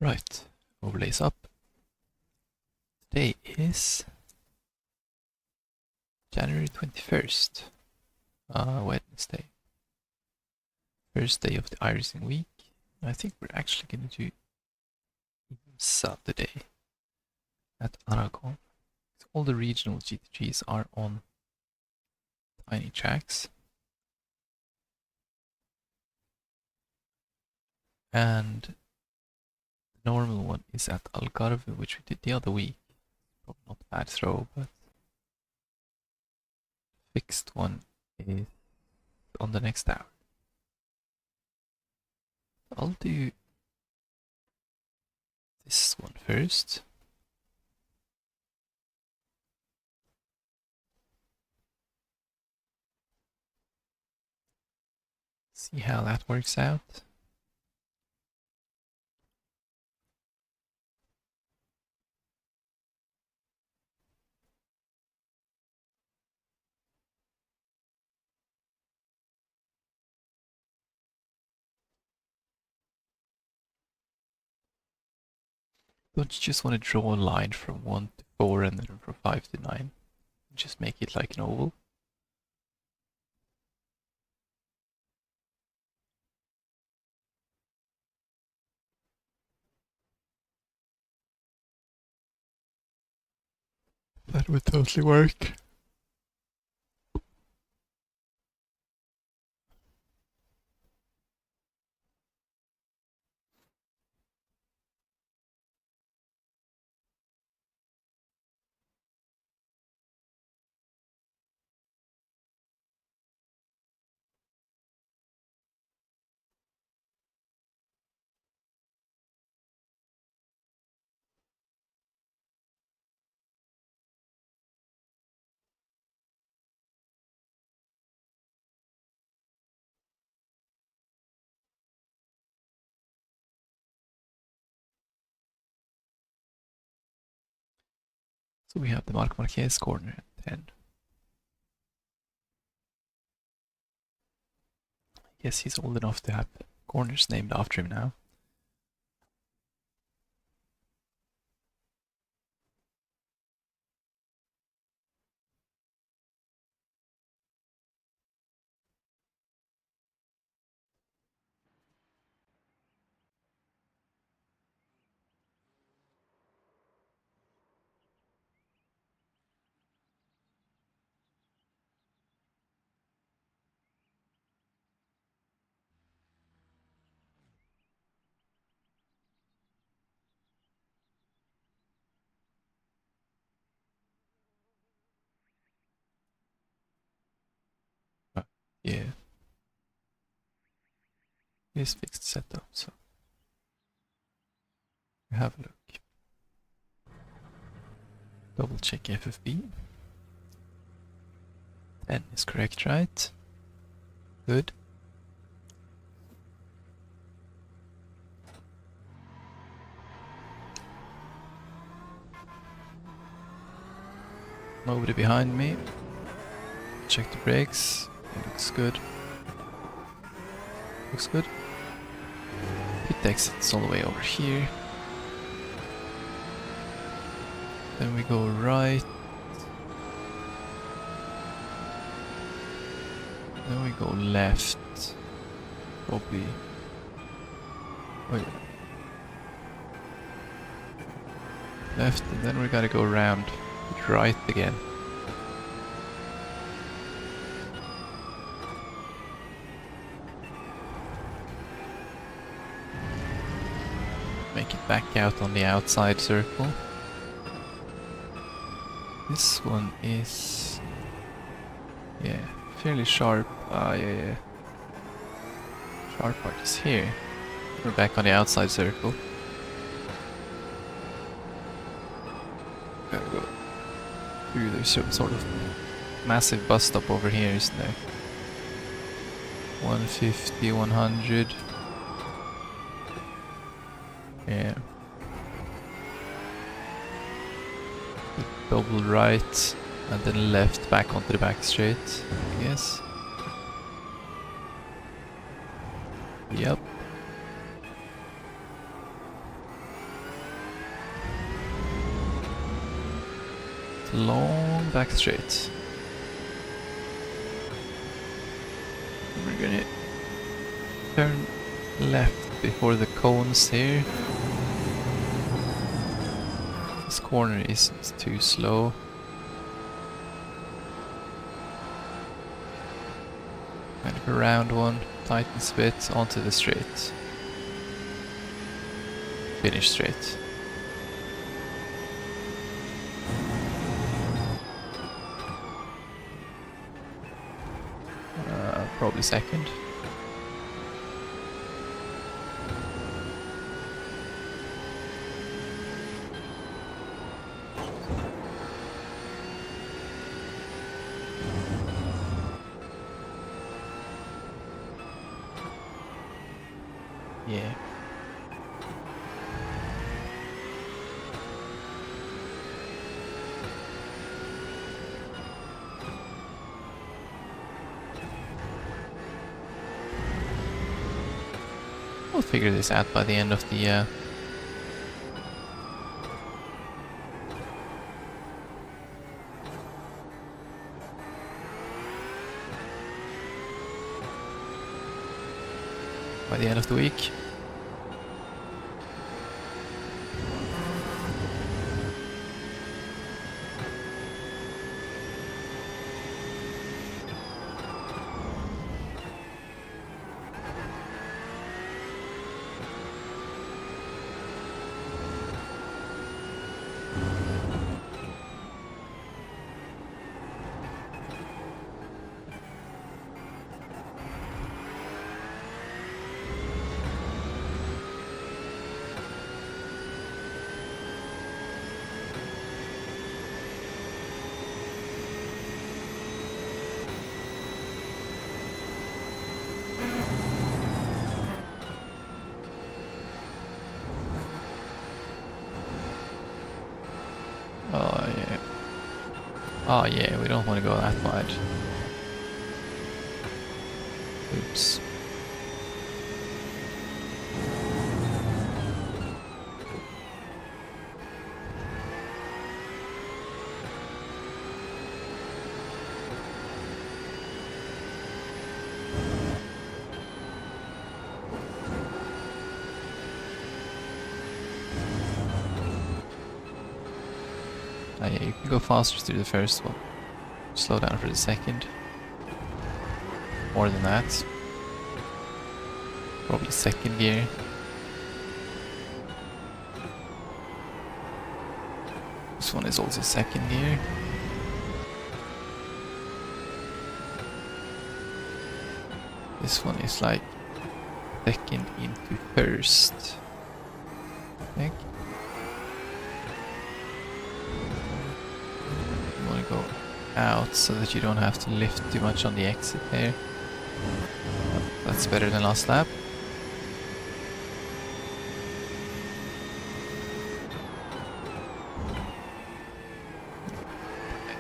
Right, overlays up. Today is January 21st, Wednesday. First day of the iRacing week. I think we're actually going to do IMSA today at Aragon. All the regional GT3s are on tiny tracks. And the normal one is at Algarve, which we did the other week. Probably not a bad throw, but fixed one is on the next hour. I'll do this one first. See how that works out. Don't you just want to draw a line from 1 to 4 and then from 5 to 9? Just make it like an oval. That would totally work. So we have the Marc Marquez corner at 10. I guess he's old enough to have corners named after him now. But yeah. Here's fixed setup, so we have a look. Double check FFB. 10 is correct, right? Good. Nobody behind me. Check the brakes. It looks good. Looks good. Pit exit's all the way over here. Then we go right. Then we go left. Probably. Wait. Left, and then we gotta go around right again. Make it back out on the outside circle. This one is, yeah, fairly sharp. Yeah. Sharp part is here. We're back on the outside circle. Gotta go through. There's some sort of massive bus stop over here, isn't there? 150, 100. Yeah. Double right and then left back onto the back straight, I guess. Yep. long back straight. We're gonna turn left before the cones here. This corner isn't too slow. Kind of a round one, tightens a bit onto the straight. Finish straight. Probably second. Yeah. We'll figure this out by the end of the week. Oh yeah. Oh yeah, we don't want to go that wide. Oops. Oh yeah, you can go faster through the first one. Slow down for the second. More than that. Probably second gear. This one is also second gear. This one is like second into first, I think. You want to go out so that you don't have to lift too much on the exit there. That's better than last lap.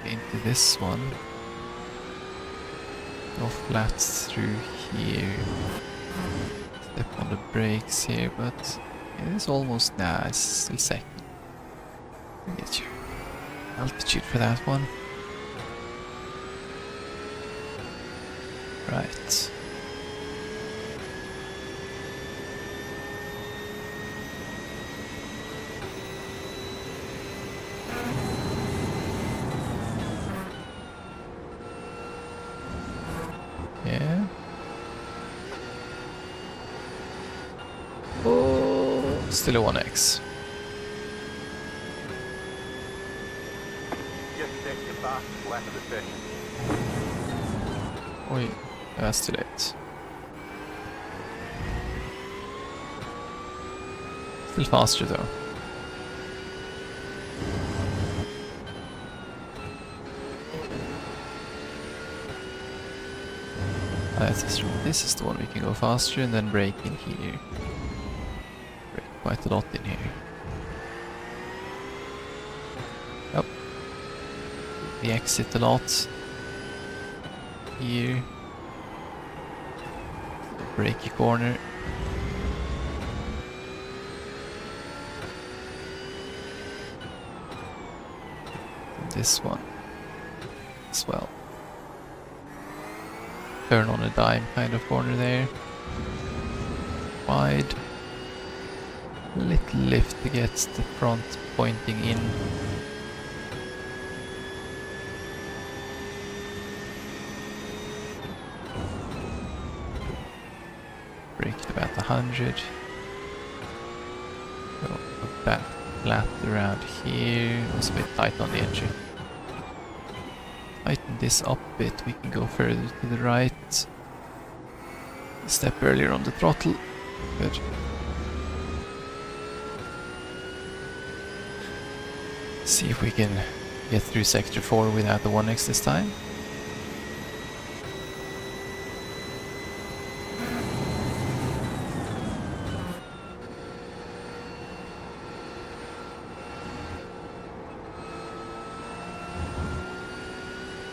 Into this one. Go flat through here. Step on the brakes here, but it is almost, nah, it's still second. Get your altitude for that one. Right. Yeah. Oh, still a 1x. Oi, that's too late. Still faster though. This is the one we can go faster and then brake in here. Brake quite a lot in here. Yep. The exit a lot. Here. Brakey corner. this one as well. Turn on a dime kind of corner there. Wide. Little lift to get the front pointing in. Braked about 100. Go that flat around here. It was a bit tight on the entry. Tighten this up a bit, we can go further to the right. A step earlier on the throttle. Good. See if we can get through sector 4 without the 1x this time.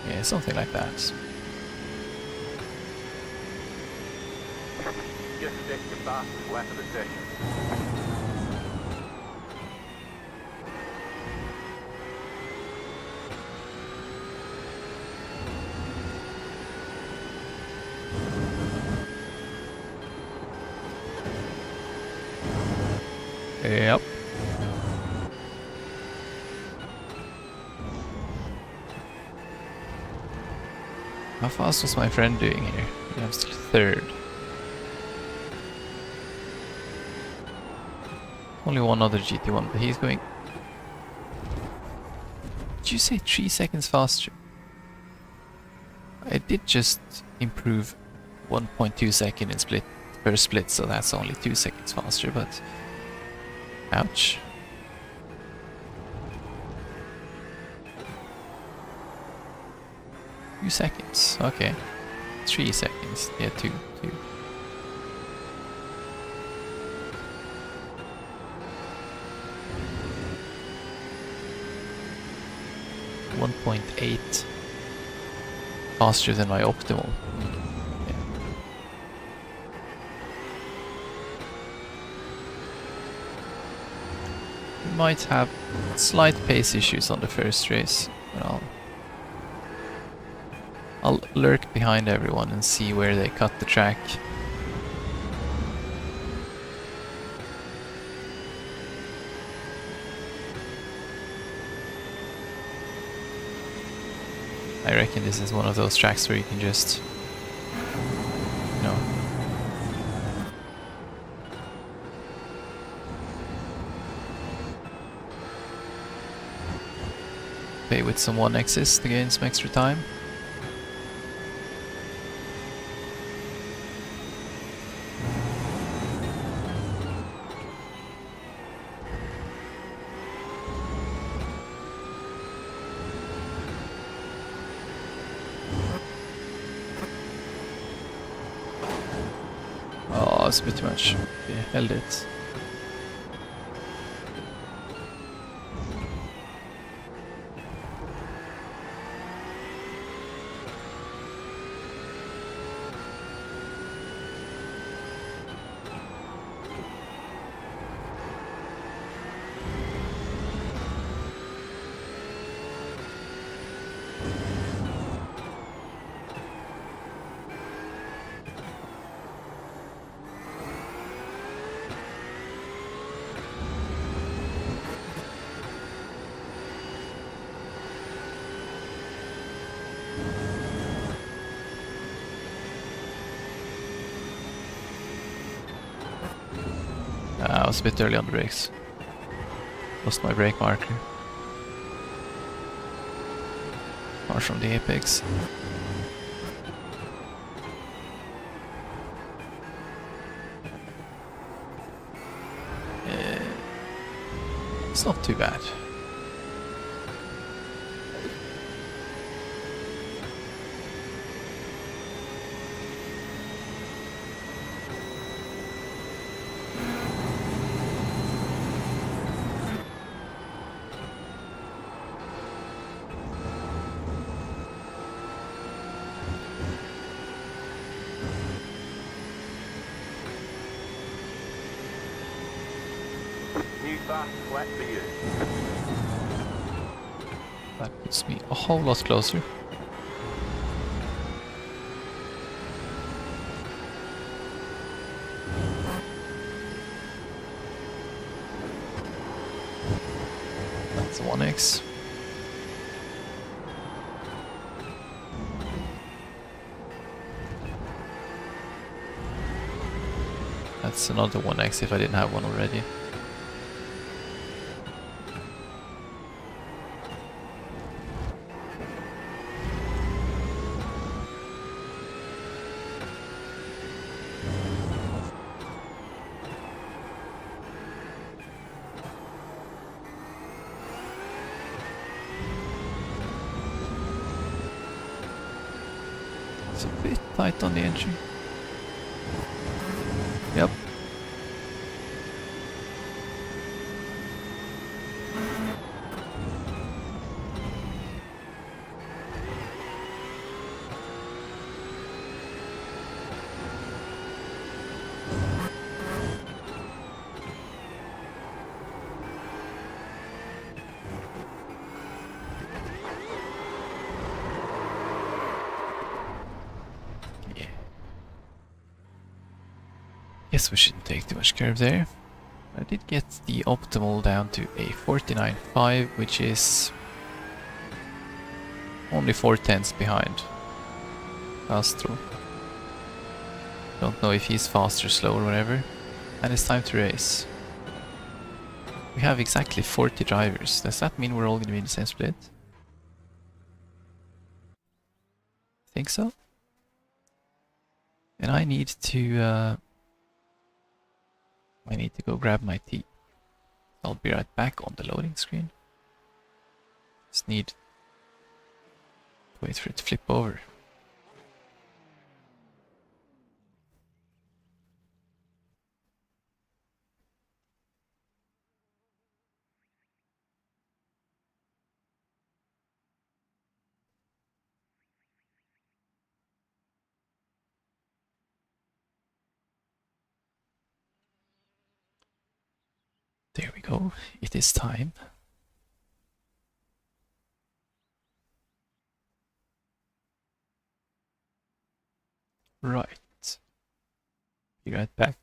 Yeah, something like that. Just stick the fastest lap of the session. Yep. How fast was my friend doing here? Yeah, I'm still third. Only one other GT1, but he's going... Did you say 3 seconds faster? I did just improve 1.2 second in split per split, so that's only 2 seconds faster, but... Ouch. Two seconds, okay. 3 seconds, yeah, two. 1.8 faster than my optimal. Yeah. We might have slight pace issues on the first race, but I'll lurk behind everyone and see where they cut the track. I reckon this is one of those tracks where you can just, you know, play with some 1x's to gain some extra time. Oh, it's a bit too much. Okay, held it. I was a bit early on the brakes. Lost my brake marker. Far from the apex. It's not too bad. New fast lap for you. That puts me a whole lot closer. That's a 1x. That's another 1x if I didn't have one already. It's a bit tight on the entry. Yep. Yeah. Guess we shouldn't take too much curve there. I did get the optimal down to a 49.5, which is only 4/10 behind Castro. Don't know if he's fast or slow or whatever. And it's time to race. We have exactly 40 drivers. Does that mean we're all going to be in the same split? Think so. And I need to go grab my tea. I'll be right back on the loading screen. Just need to wait for it to flip over. There we go. It is time. Right. Be right back.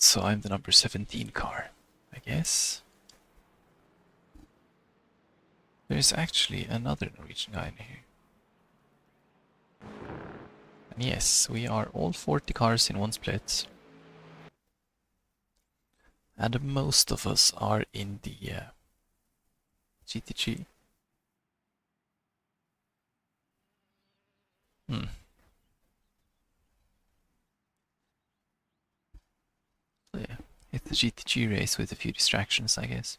So I'm the number 17 car, I guess. There's actually another Norwegian guy in here. And yes, we are all 40 cars in one split. And most of us are in the GT3. So yeah, it's the GT3 race with a few distractions, I guess.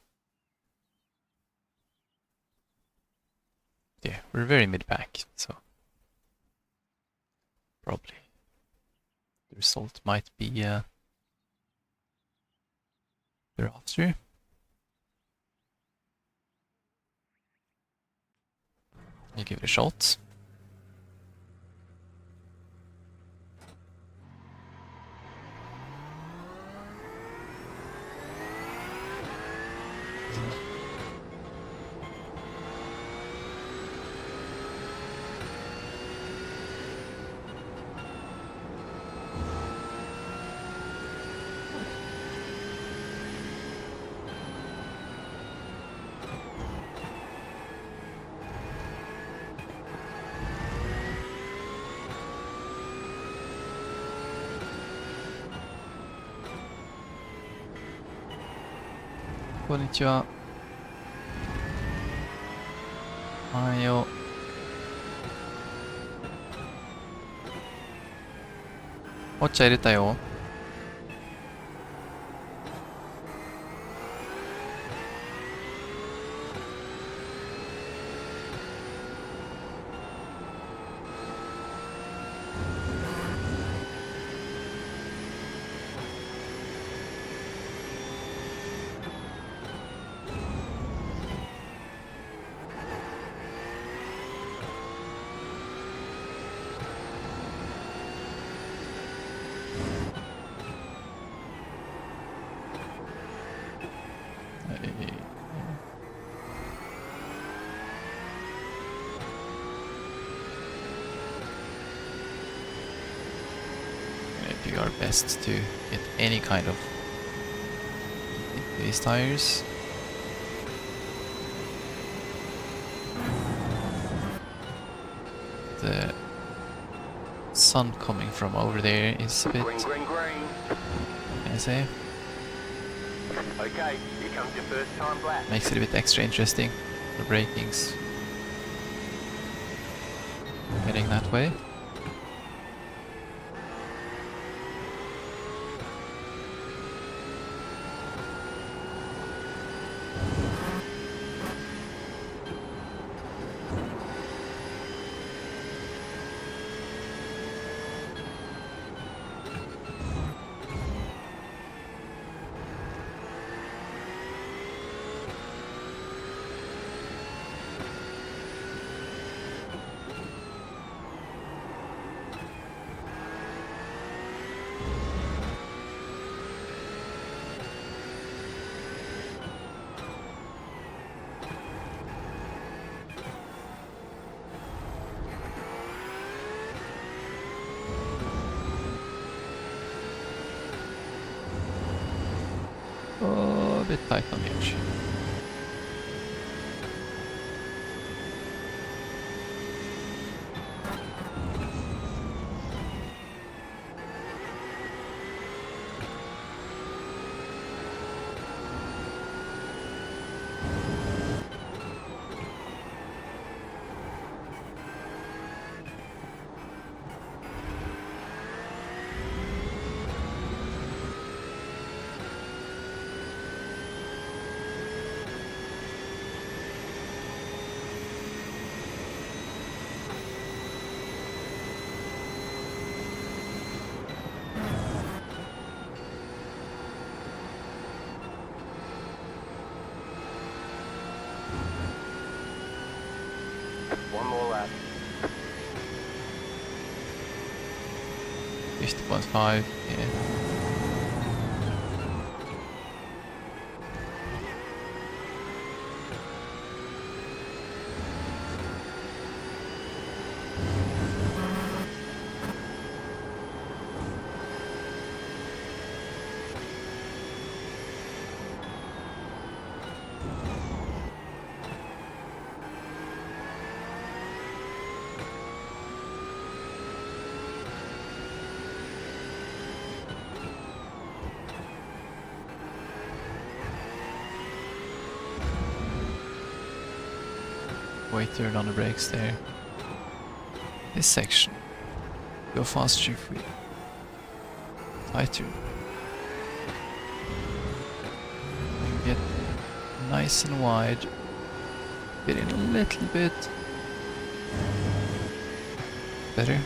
Yeah, we're very mid-pack, so probably the result might be thereafter. I'll give it a shot. Konnichiwa. Ohayo. Ocha 入れたよ。Do our best to get any kind of into these tires. The sun coming from over there is a bit, Green, green, green. what can I say? Okay, here comes your first time black. Makes it a bit extra interesting. The braking's heading that way. Oh, a bit tight on the edge. One more lap. 50.5, yeah. way turn on the brakes there. This section. Go faster if we... Tighter. And get nice and wide. Get in a little bit. Better.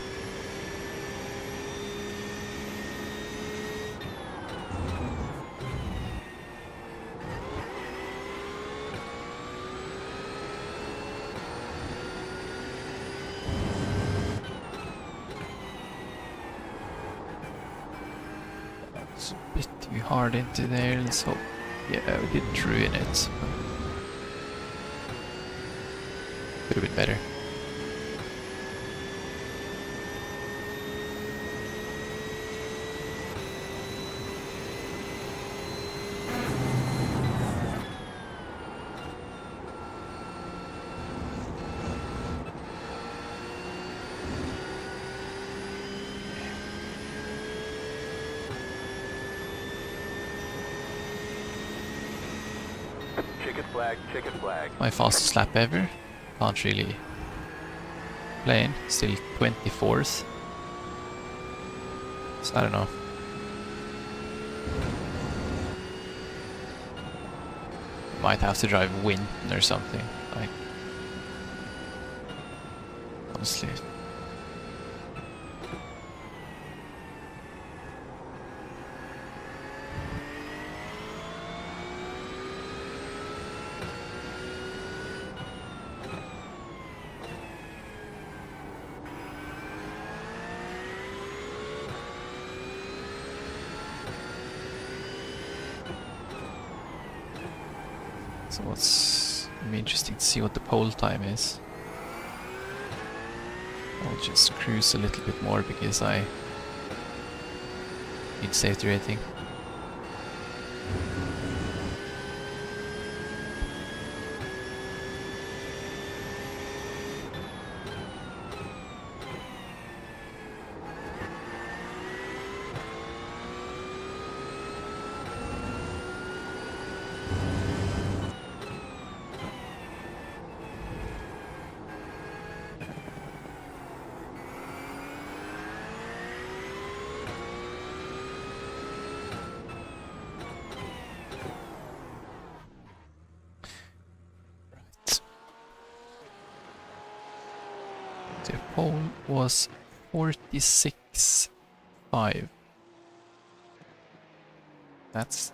It's a bit too hard into there, let's hope. Yeah, we didn't ruin it. Could have been better. Checkered flag, checkered flag. My fastest lap ever. Can't really complain. Still 24th. So I don't know. Might have to drive wind or something. Like, honestly. So what's gonna be interesting to see what the pole time is. I'll just cruise a little bit more because I need safety rating. The pole was 46.5. That's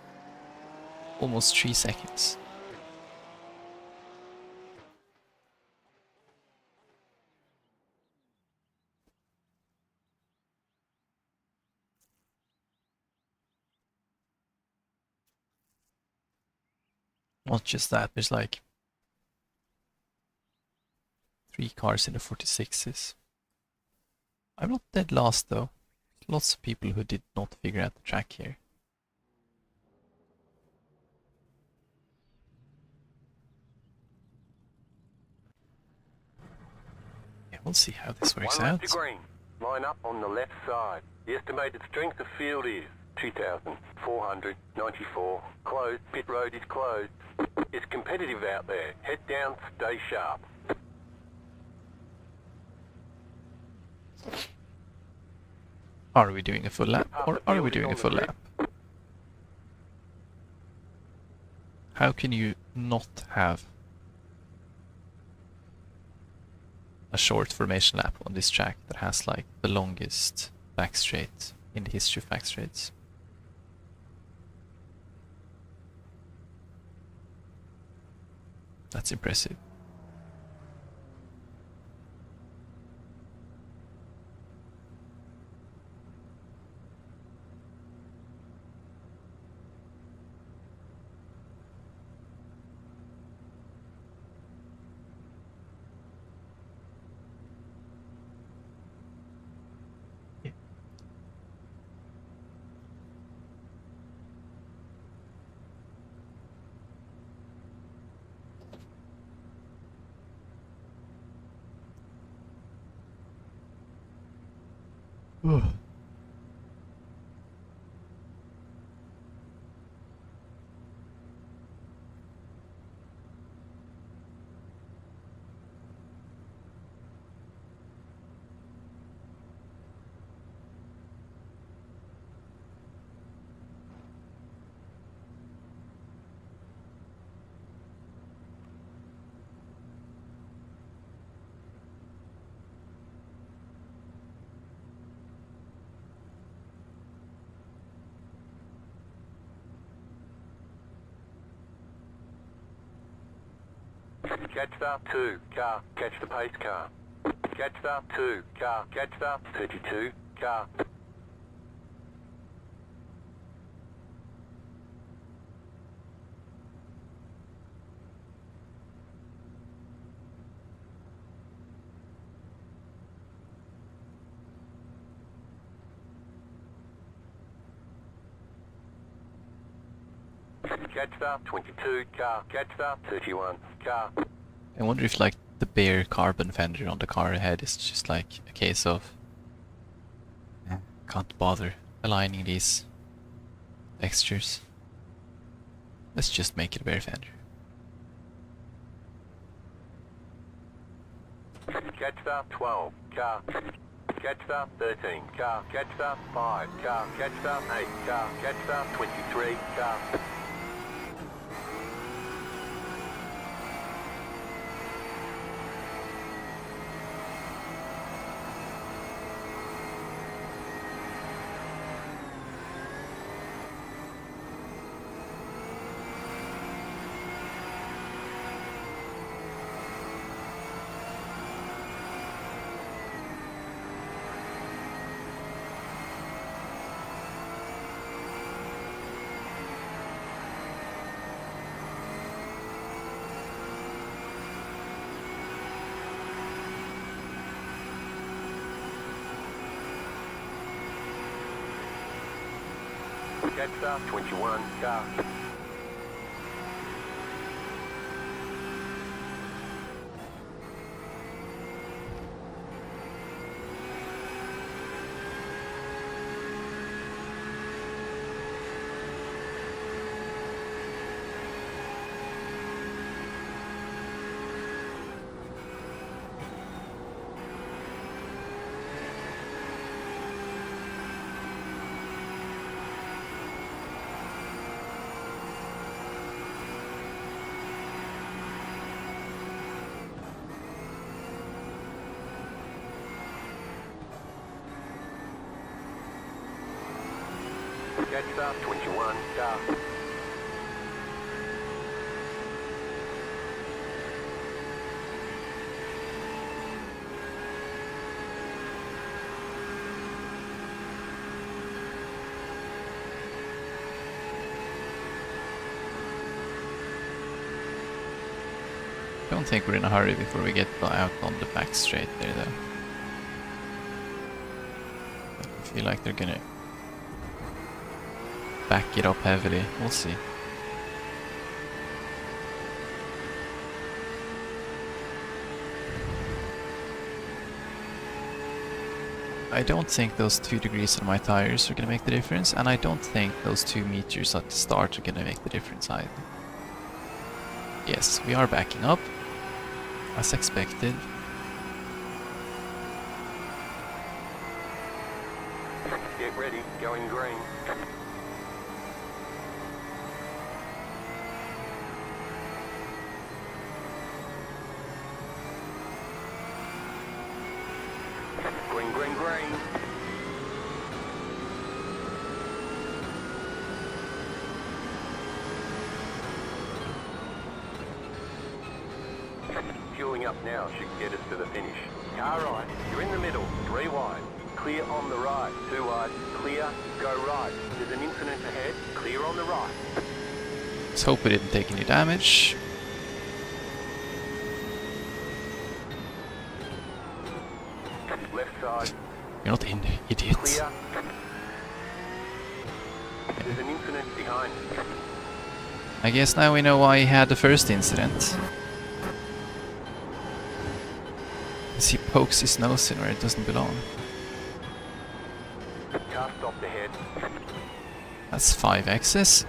almost 3 seconds. Not just that, there's like 3 cars in the 46s. I'm not dead last though. Lots of people who did not figure out the track here. Yeah, we'll see how this works One out. left to green. Line up on the left side. The estimated strength of field is 2,494. Closed. Pit road is closed. It's competitive out there. Head down, stay sharp. Are we doing a full lap or are we doing a full lap? How can you not have a short formation lap on this track that has like the longest back straight in the history of back straights? That's impressive. Ugh. Catch the 2 car. Catch the pace car. Catch the 2 car. Catch the 32 car. Catch the 22 car. Catch the 31 car. I wonder if like the bare carbon fender on the car ahead is just like a case of can't bother aligning these textures. Let's just make it a bare fender. Catch the 12 car. Catch the 13 car. Catch the 5 car. Catch the 8 car. Catch the 23 car. Catch the 21 car. Catch the 21 car. I don't think we're in a hurry before we get out on the back straight there though. I feel like they're gonna back it up heavily. We'll see. I don't think those 2 degrees on my tires are gonna make the difference, and I don't think those 2 meters at the start are gonna make the difference either. Yes, we are backing up, as expected. Get ready, going green. Green, green, green. Fueling up now should get us to the finish. Car right, you're in the middle, 3 wide. Clear on the right, 2 wide. Clear, go right. There's an incident ahead, clear on the right. Let's hope we didn't take any damage. Left side. You're not in there, idiot. Clear. There's an incident behind. I guess now we know why he had the first incident. Because he pokes his nose in where it doesn't belong. Car stopped ahead. That's 5 X's.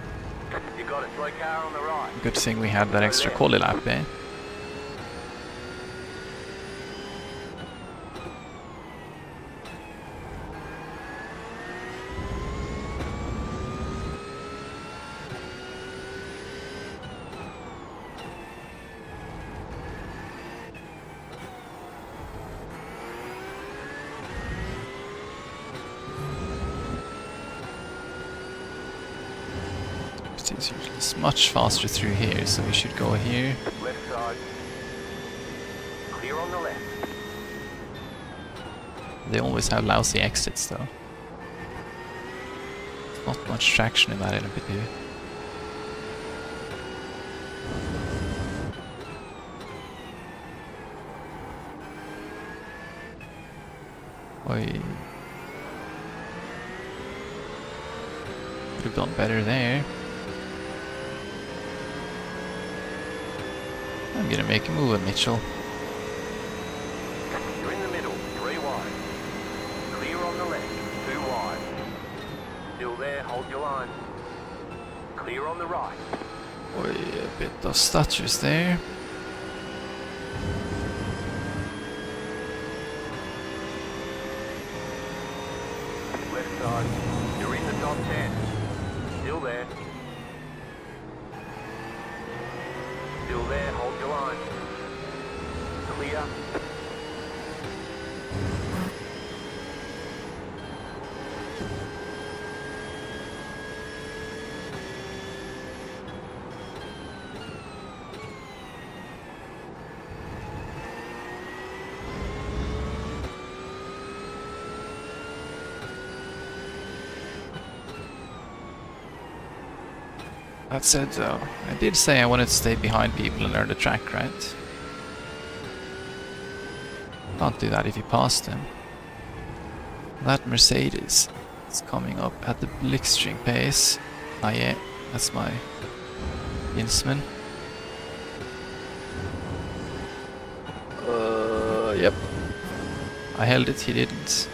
You got it, slow car on the right. Good thing we had that extra quali lap there. It's usually much faster through here, so we should go here. Left side. They always have lousy exits though. Not much traction in that LMP2. Oi. Could have done better there. I'm gonna make a move, Mitchell. You're in the middle, 3 wide. Clear on the left, 2 wide. Still there, hold your line. Clear on the right. Oi, a bit of stutters there. Left side, you're in the top 10. Still there. Still there, hold your line. Clear. That said though, I did say I wanted to stay behind people and learn the track, right? Can't do that if you pass them. That Mercedes is coming up at the blitzstring pace. Ah yeah, that's my Insman. Yep. I held it, he didn't.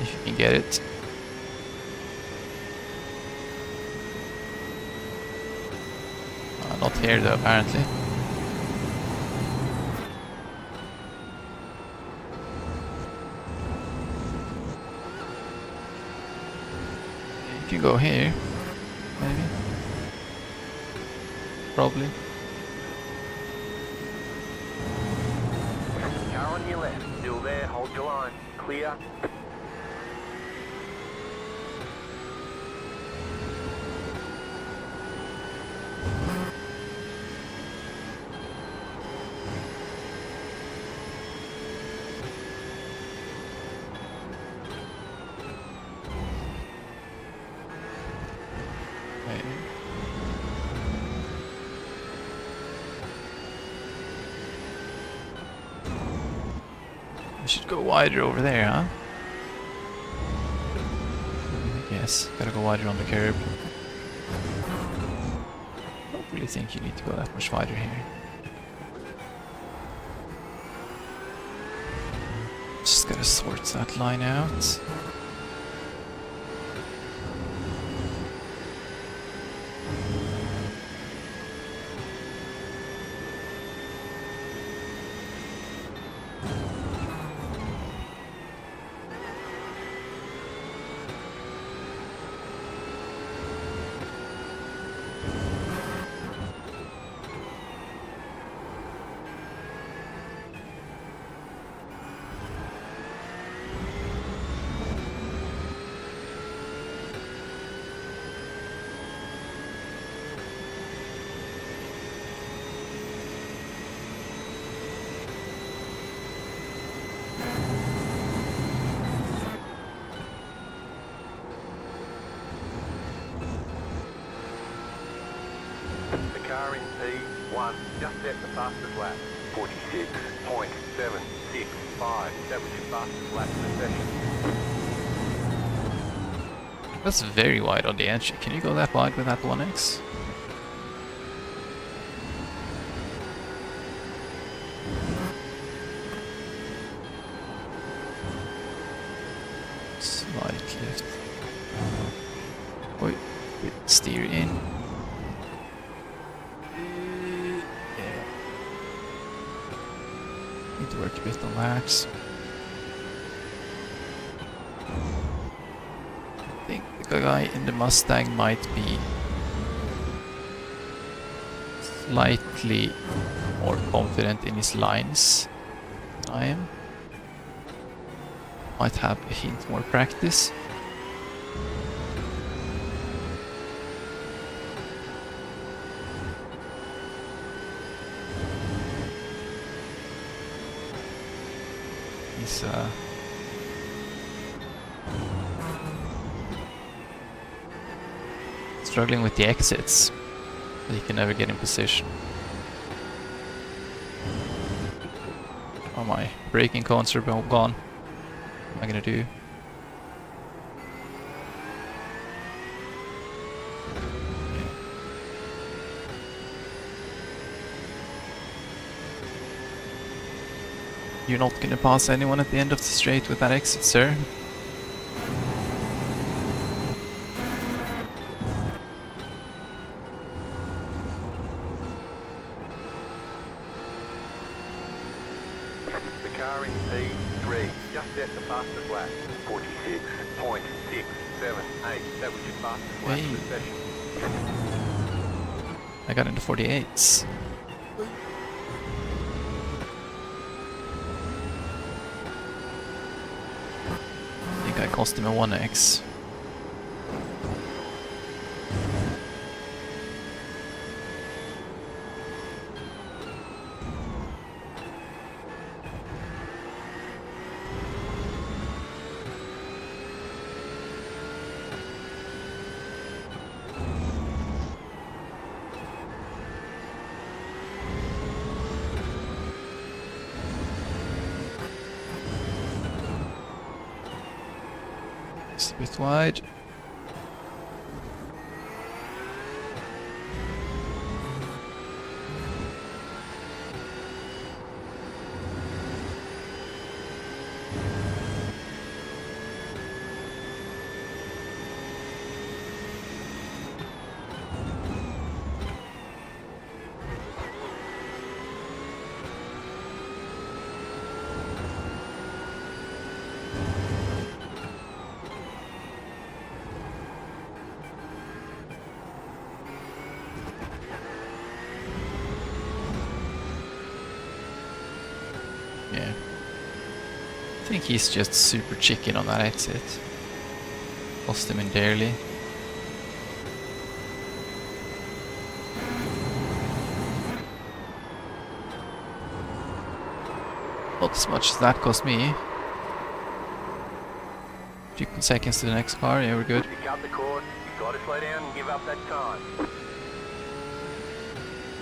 If you can get it. Not here though, apparently. You can go here, maybe. Probably. Car on your left, still there, hold your line. Clear. Okay. We should go wider over there, huh? Yes, gotta go wider on the curb. I don't really think you need to go that much wider here. Just gotta sort that line out. The car in P1 just set the fastest lap. 46.765. That was your fastest lap in the session. That's very wide on the edge. Can you go that wide with that 1X? Slight lift. Wait, steer in. Yeah. Need to work a bit on that. I think the the guy in the Mustang might be slightly more confident in his lines than I am. Might have a hint more practice. He's struggling with the exits, but he can never get in position. Oh, my braking cones are gone. What am I gonna do? You're not gonna pass anyone at the end of the straight with that exit, sir. The car in P3 just set the fastest lap. 46.678. That was your fastest lap of the session. I got into 48s. I think I cost him a 1x. It's a bit wide. Yeah. I think he's just super chicken on that exit. Lost him in dearly. Not as much as that cost me. Few seconds to the next car, yeah, we're good. You cut the cord, you gotta slow down and give up that time.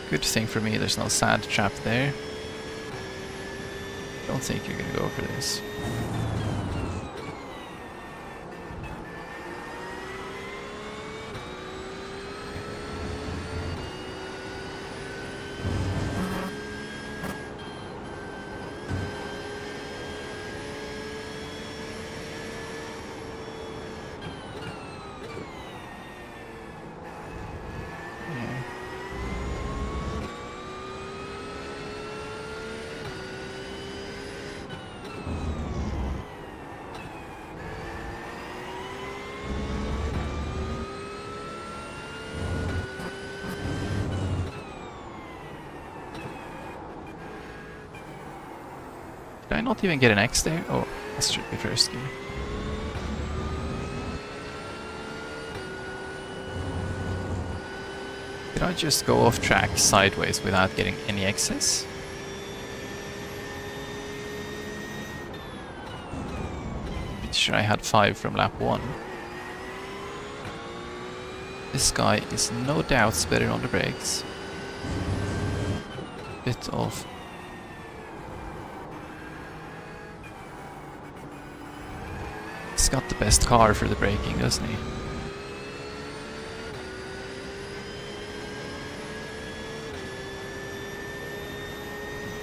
Good thing for me, there's no sand trap there. Don't think you're gonna go for this. Yeah. Did I not even get an X there? Oh, that should be first gear. Did I just go off track sideways without getting any X's? Pretty sure I had 5 from lap 1. This guy is no doubts better on the brakes. Bit of he's got the best car for the braking, doesn't he?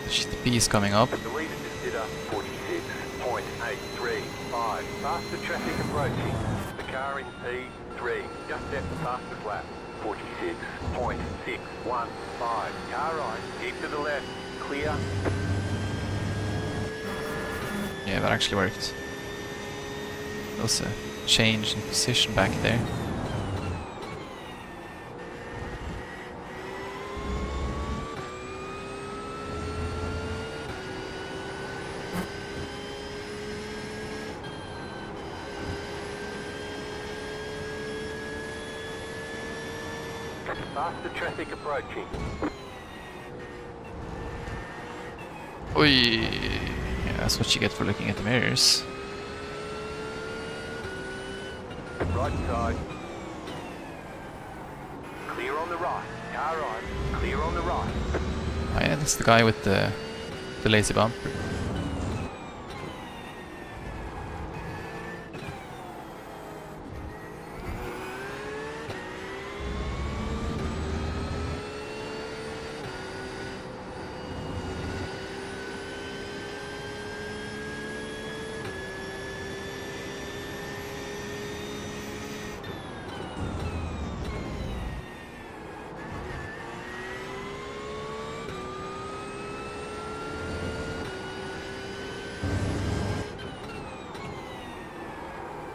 The GT3 is coming up. The leader just did a 46.835. Faster traffic approaching. The car in P3 just set the fastest lap. 46.615. Car right, keep to the left. Clear. Yeah, that actually worked. No sir. change in position back there. Faster traffic approaching. Oi, yeah, that's what you get for looking at the mirrors. Right side. Clear on the right. Car right. Clear on the right. Oh yeah, that's the guy with the lazy bumper.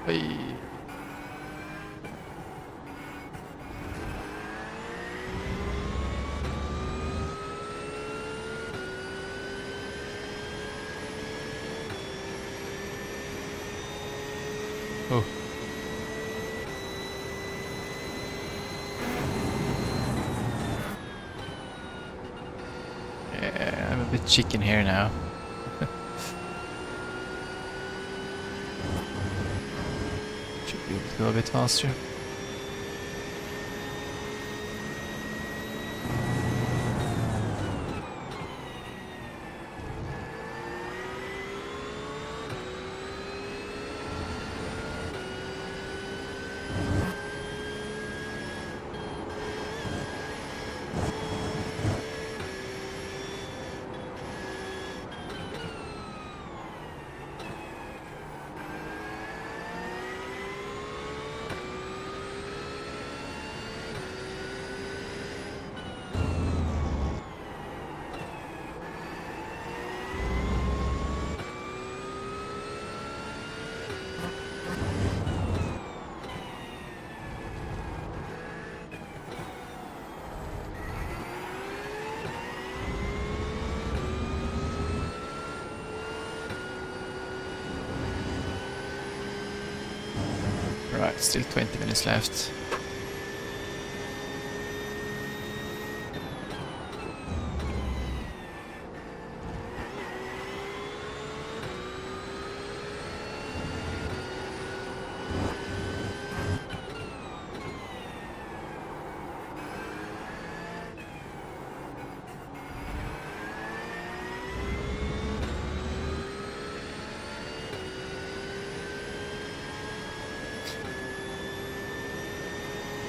Oi. Oh. Yeah, I'm a bit chicken here now. Should be able to go a bit faster. Right, still 20 minutes left.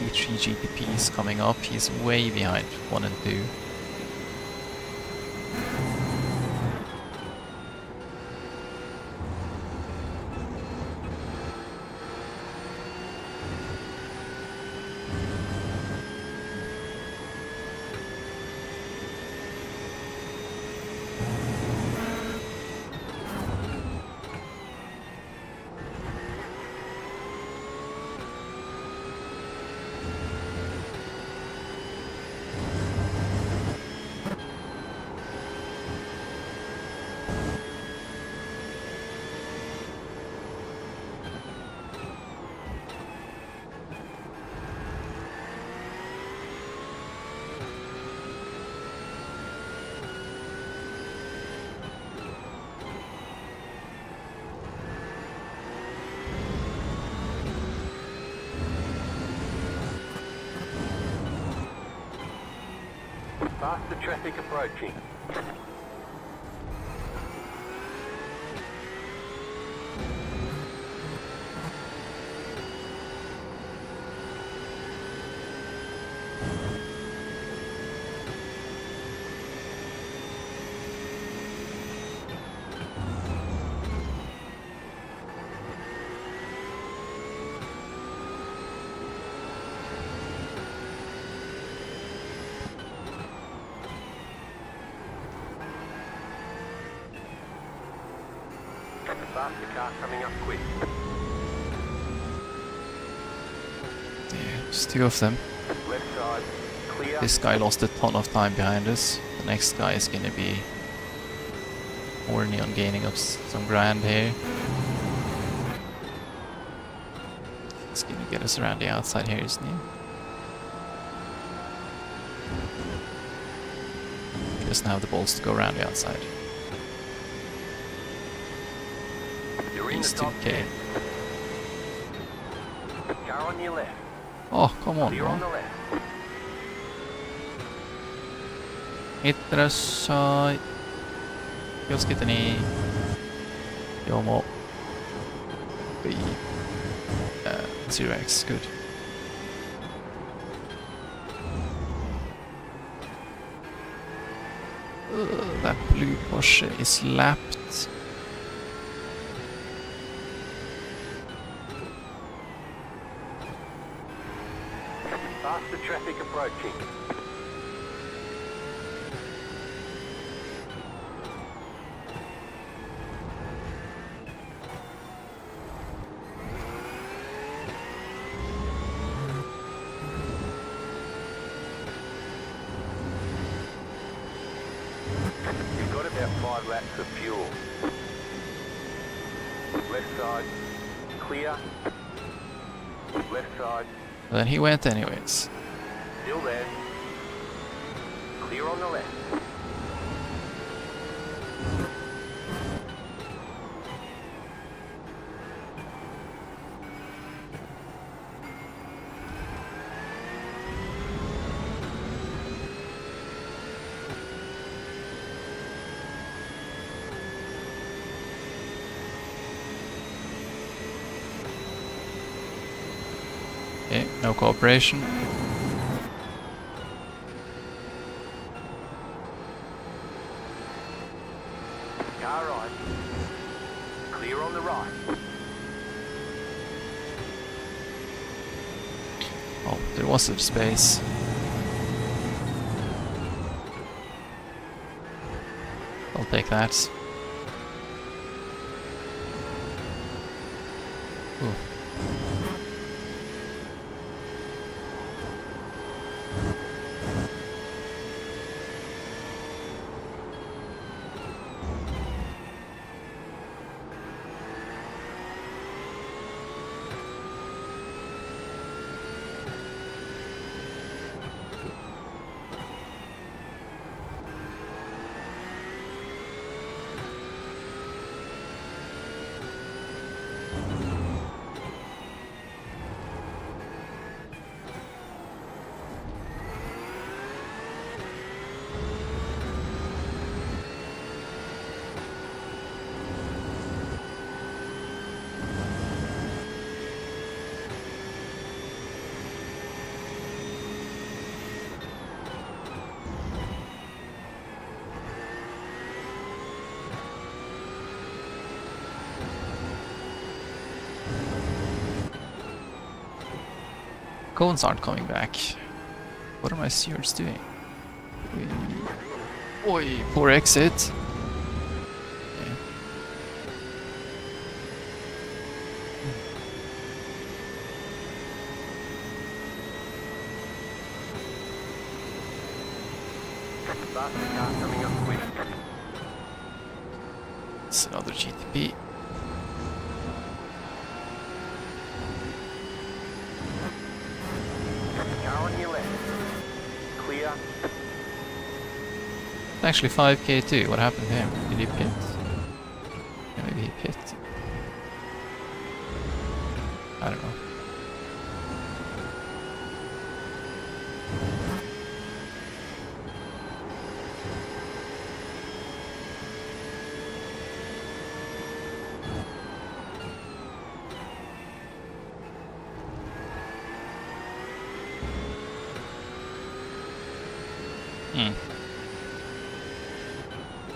GT3 GTP is coming up, he's way behind 1 and 2. Faster traffic approaching. Faster car coming up quick. Just 2 of them. Left side, clear. This guy lost a ton of time behind us. The next guy is gonna be horny on gaining up some ground here. He's gonna get us around the outside here, isn't he? He doesn't have the balls to go around the outside. You're in He's the top 2K. 10. Car on your left. Oh, come on, Clear on the bro. left. いってらっしゃい。気をつけてね。どうも。0x, good. That blue Porsche is lapped. Faster traffic approaching. You've got about 5 laps of fuel. Left side, clear. Left side, But then he went anyways. still there. Clear on the left. Okay, no cooperation. Car right. Clear on the right. Oh, there was some space. I'll take that. Ooh. Cones aren't coming back. What are my stewards doing? Oi, poor exit. Okay. Faster car coming up quick. It's another GTP. Car on your left. Clear. Actually 5k too. What happened to him? Did he pit? Yeah, maybe he pit. I don't know.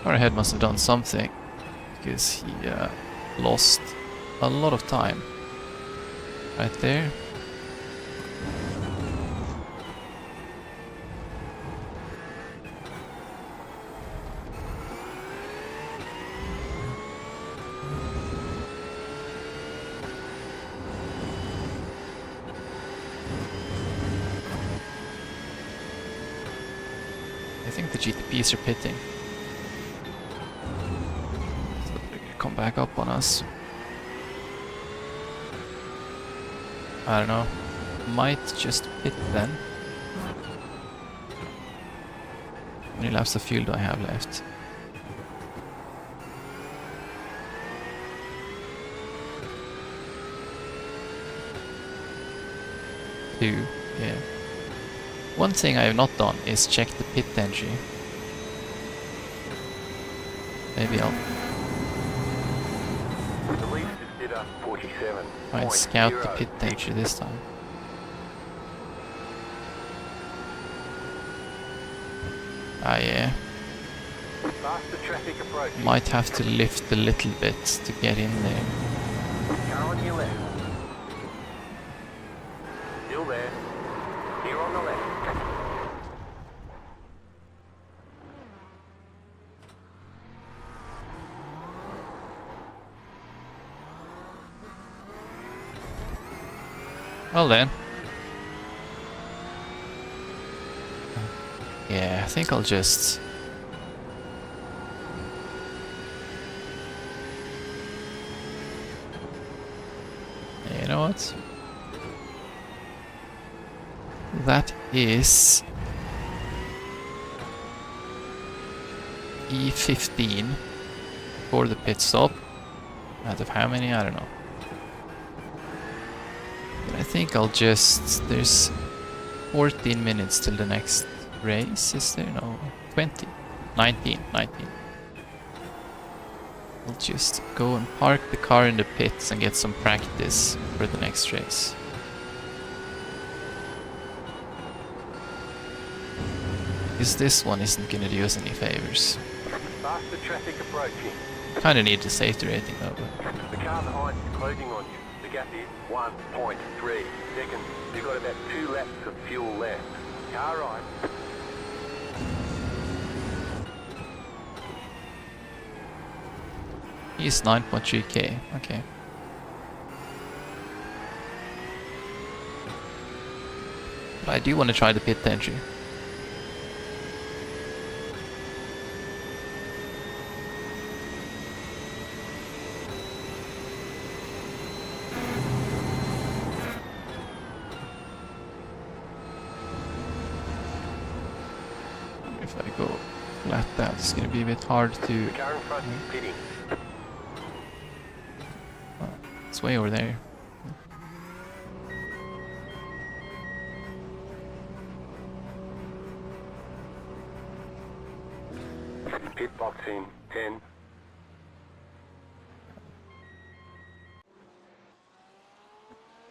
Our head must have done something, because he lost a lot of time right there. I think the GTPs are pitting. So they're gonna come back up on us. I don't know. Might just pit then. How many laps of fuel do I have left? 2, yeah. One thing I have not done is check the pit entry. Maybe I'll The lead is did up 47. try and scout the pit entry this time. Ah yeah, Faster traffic approach. might have to lift a little bit to get in there. Car on your left. Still there. Here on the left. Well then. Yeah, I think I'll just... You know what? That is... E15 for the pit stop. Out of how many? I don't know. But I think I'll just... There's 14 minutes till the next race, is there? No, 20. 19. I'll just go and park the car in the pits and get some practice for the next race. Because this one isn't gonna do us any favors. Faster traffic approaching. Kinda need the safety rating though, but... The car behind is closing on you. The gap is 1.3 seconds. You've got about 2 laps of fuel left. Car right. He's 9.3k, okay. But I do want to try the pit entry. If I go flat out, it's gonna be a bit hard to... The car in front is pitting. It's way over there. Pit box in 10.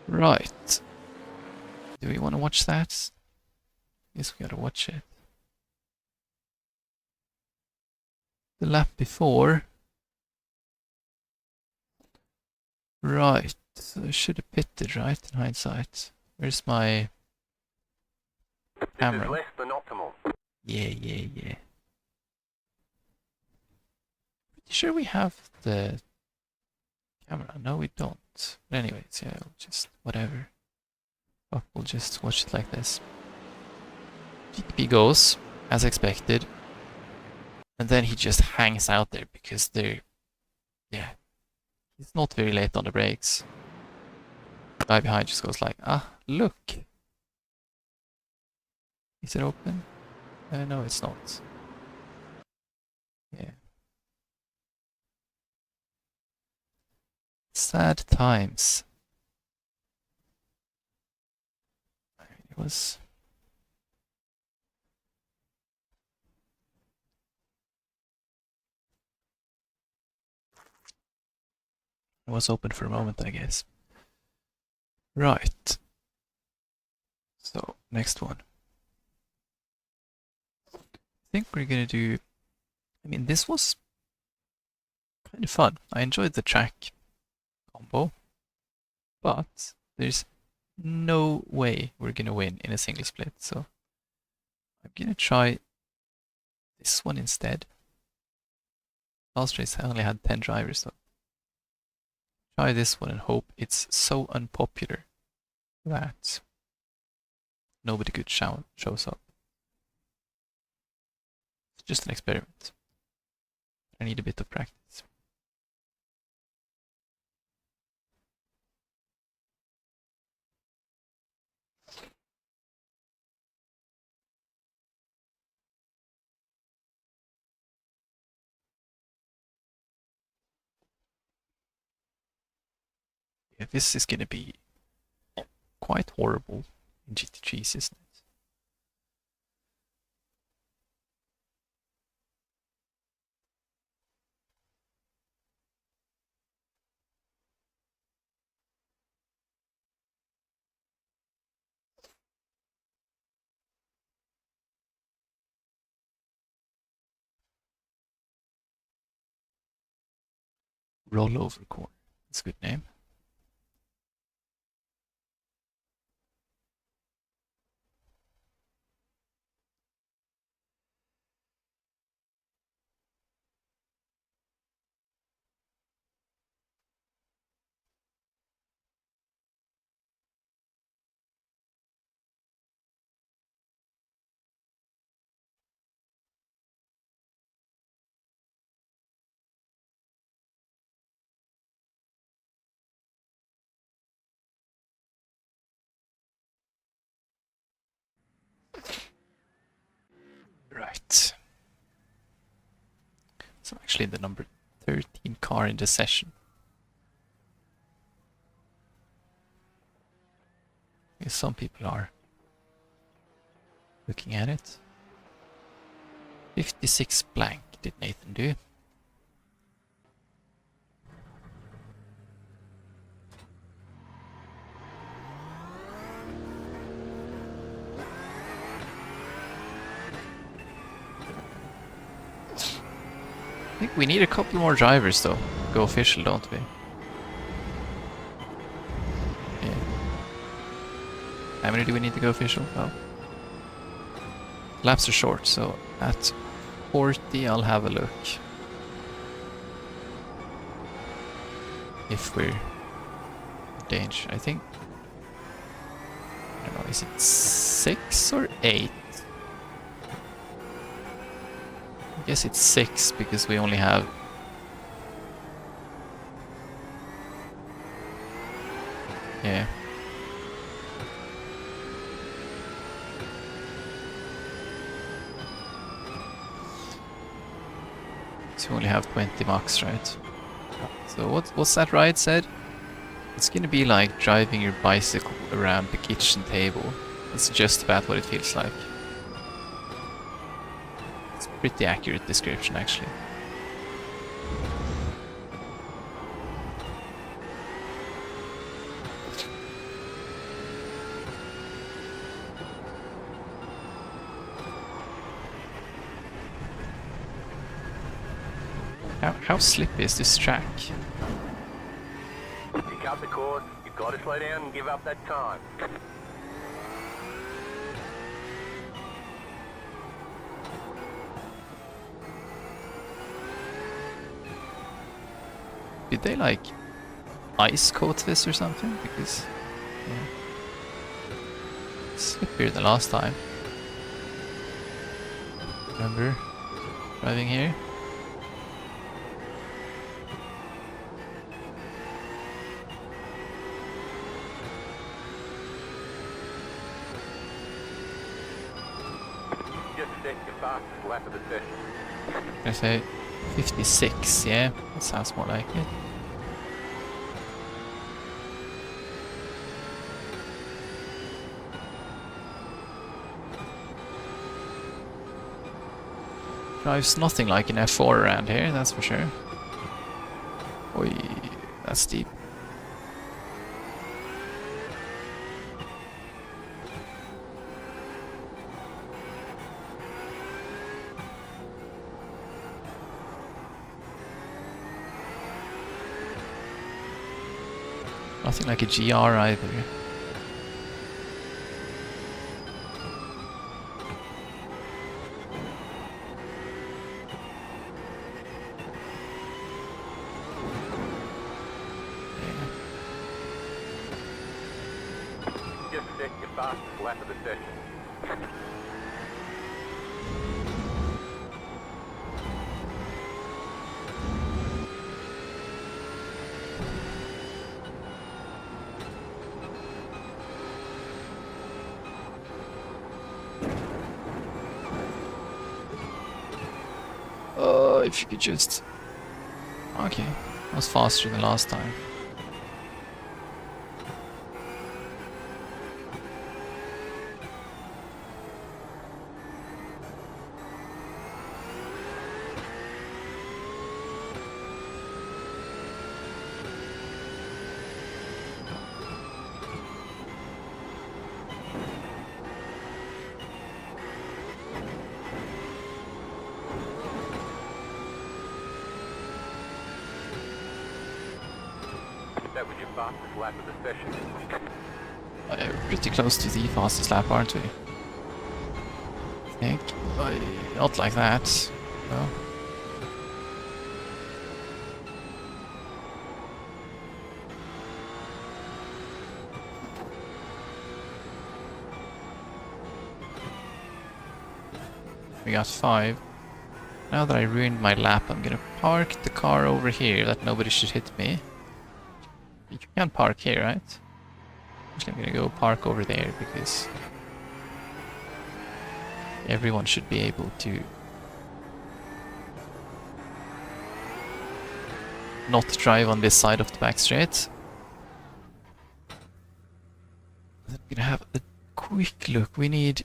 Right. Do we want to watch that? Yes, we gotta watch it. The lap before. Right. So I should have pitted, right, in hindsight. Where's my This is camera? less than optimal. Yeah. Pretty sure we have the camera. No, we don't. But anyways, yeah, we'll just whatever. Oh, we'll just watch it like this. GTP goes, as expected. And then he just hangs out there because they're... Yeah. He's not very late on the brakes. The guy behind just goes like, ah, look. Is it open? No, it's not. Yeah. Sad times. I mean, it was... It was open for a moment, I guess. Right. So, next one. I think we're gonna do... I mean, this was kind of fun. I enjoyed the track combo. But there's no way we're gonna win in a single split, so I'm gonna try this one instead. Last race I only had 10 drivers, so try this one and hope it's so unpopular that nobody good shows up. Just an experiment. I need a bit of practice. Yeah, this is gonna be quite horrible in GT3s, isn't it? Rollover corner. That's a good name. Right. So I'm actually the number 13 car in the session. Yes, some people are looking at it. 56 blank did Nathan do. I think we need a couple more drivers though. Go official, don't we? Yeah. How many do we need to go official? Well, laps are short, so at 40 I'll have a look. If we're in danger, I think. I don't know, is it 6 or 8? I guess it's 6 because we only have... Yeah. So we only have 20 max, right? So what's that ride said? It's gonna be like driving your bicycle around the kitchen table. That's just about what it feels like. It's a pretty accurate description, actually. How slippy is this track? Pick up the course, you've got to slow down and give up that time. Did they like ice coat this or something? Because yeah, it's slippier than last time. Remember driving here? Just set your fastest lap of the session. I say 56, yeah, that sounds more like it. Drives nothing like an F4 around here, that's for sure. Oi, that's steep. Nothing like a GR either. Just set your fastest lap of the session. if you could just... Okay, that was faster than last time. That was your fastest lap of the session. We're pretty close to the fastest lap, aren't we? I think. Not like that. No. We got 5. Now that I ruined my lap, I'm gonna park the car over here that nobody should hit me. You can park here, right? Actually, I'm gonna go park over there because everyone should be able to not drive on this side of the back straight. I'm gonna have a quick look. We need,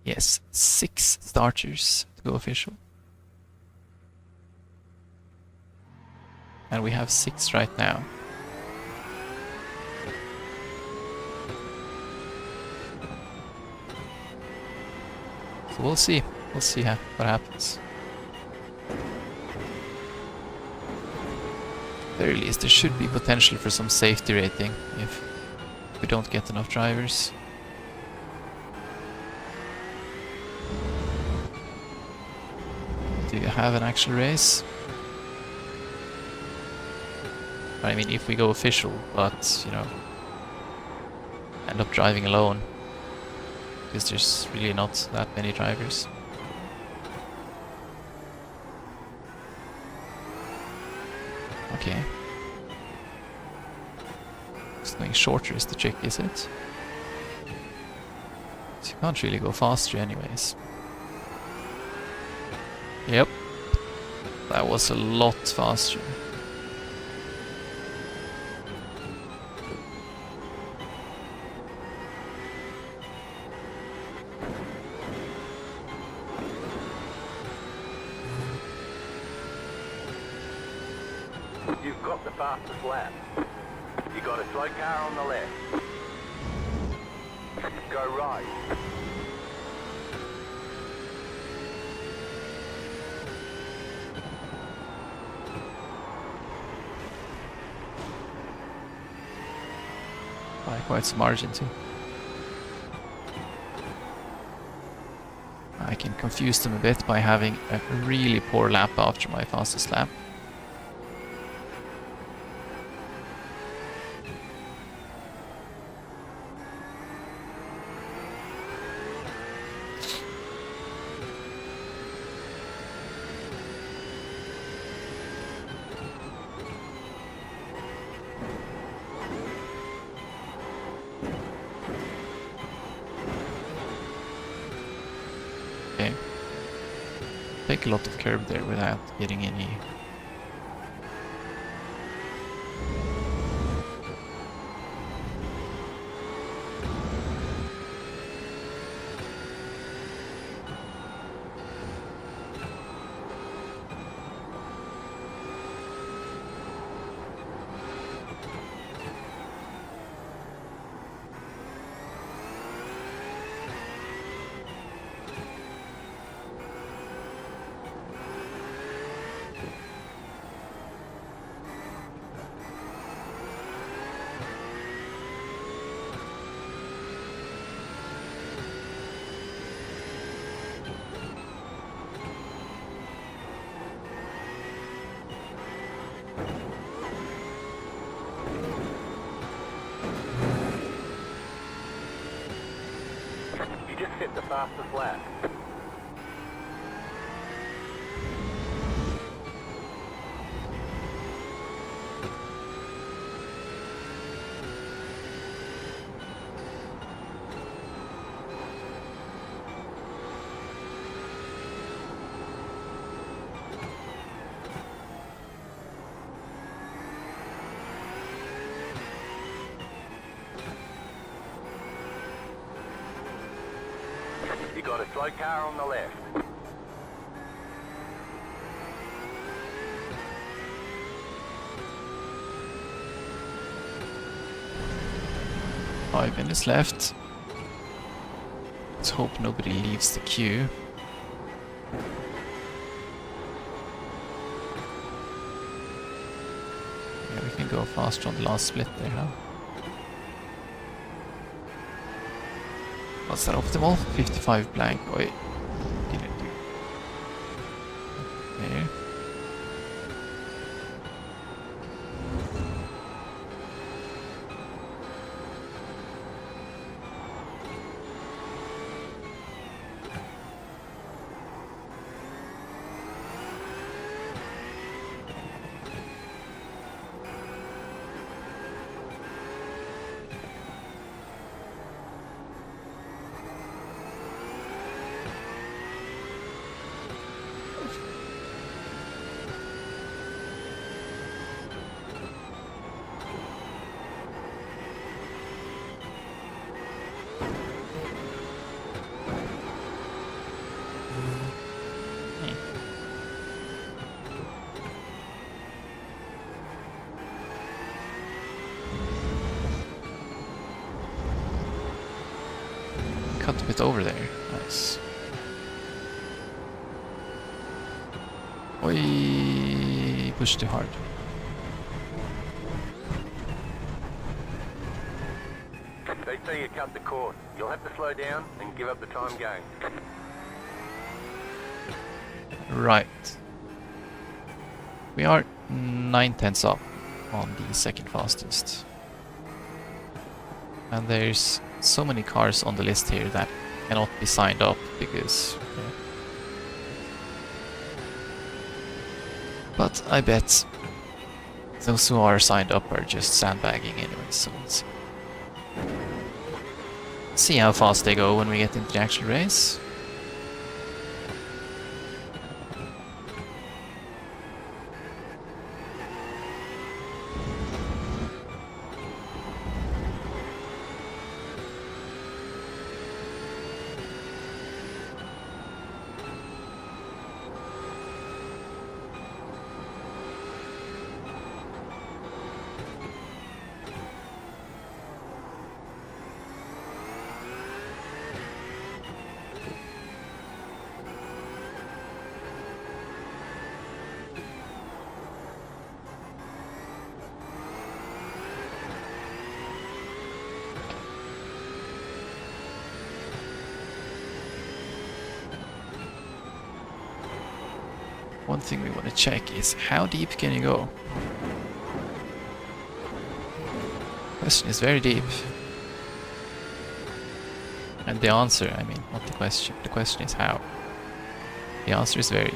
yes, 6 starters to go official. And we have 6 right now. So we'll see. We'll see what happens. At the very least, there should be potential for some safety rating if we don't get enough drivers. Do you have an actual race? I mean, if we go official, but, you know, end up driving alone. Because there's really not that many drivers. Okay. Just going shorter is the trick, is it? So you can't really go faster anyways. Yep. That was a lot faster. You've got the fastest lap. You got a slow car on the left. Go right. By quite some margin too. I can confuse them a bit by having a really poor lap after my fastest lap. Okay. Take a lot of curb there without getting any. You just hit the fastest lap. got a slow car on the left. Five minutes left. Let's hope nobody leaves the queue. Yeah, we can go faster on the last split there, huh? Was that optimal? 55 blank. Wait. Didn't do. There. Cut a bit over there. Nice. Oi, push too hard. They say you cut the cord. You'll have to slow down and give up the time gain. Right. We are 9/10 up on the second fastest. And there's so many cars on the list here that cannot be signed up because... yeah. But I bet those who are signed up are just sandbagging anyway, so let's see how fast they go when we get into the actual race. One thing we want to check is how deep can you go? Question is very deep. And the answer, I mean, not the question. The question is how. The answer is very.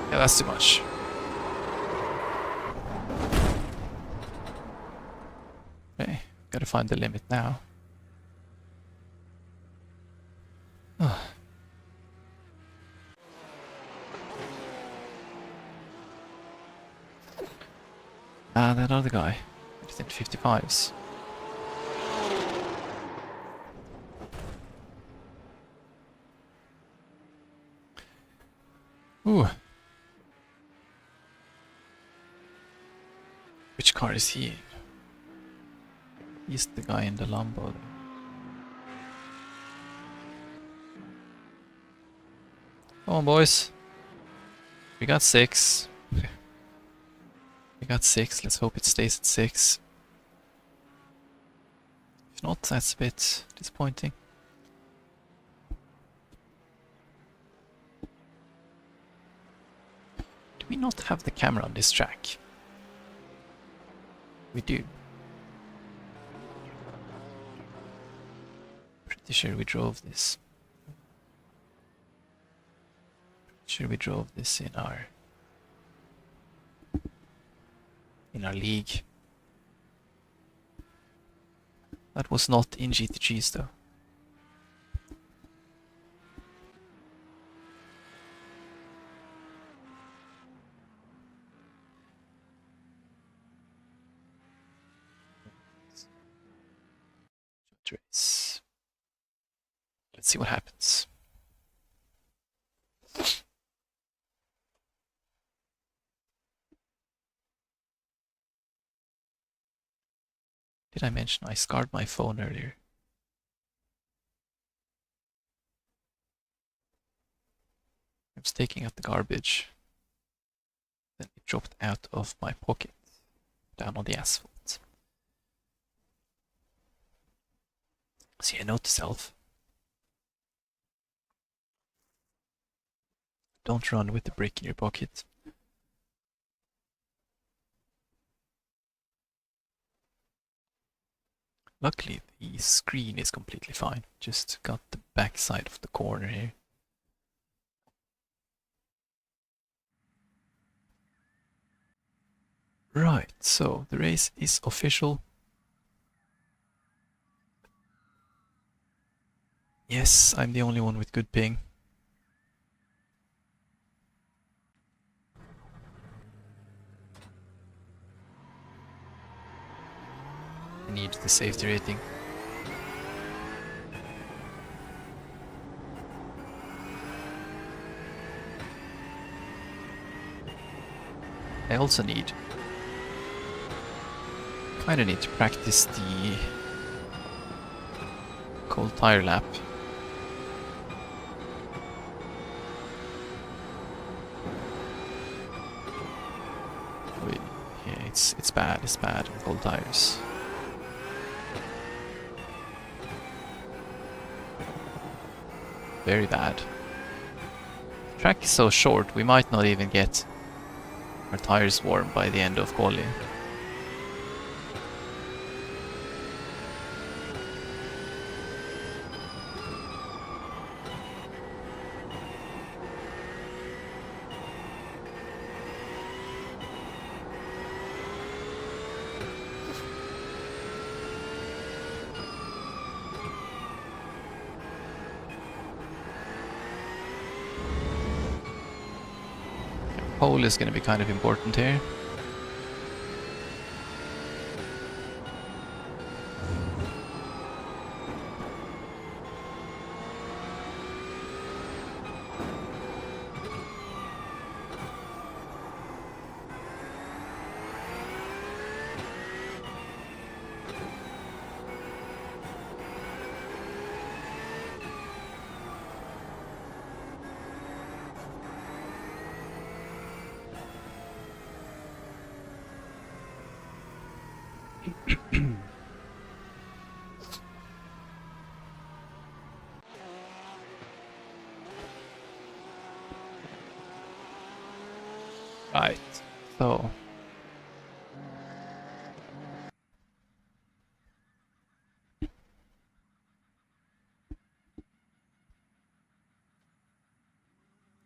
Yeah, that's too much. Okay, gotta find the limit now. Ah, that other guy. It's in 55s. Ooh. Which car is he in? He's the guy in the Lambo. Come on, boys. We got 6. We got 6. Let's hope it stays at 6. If not, that's a bit disappointing. we not have the camera on this track? We do. Pretty sure we drove this. Sure we drove this in our league. That was not in GT3s though. Race. Let's see what happens. Did I mention I scarred my phone earlier? I was taking out the garbage. Then it dropped out of my pocket, down on the asphalt. See, note to self. Don't run with the brick in your pocket. Luckily, the screen is completely fine. Just got the back side of the corner here. Right, so the race is official. Yes, I'm the only one with good ping. I need the safety rating. I also kinda need to practice the cold tire lap. Yeah, it's bad on cold tires. Very bad. The track is so short, we might not even get our tires warm by the end of quali. Pole is going to be kind of important here. Right, so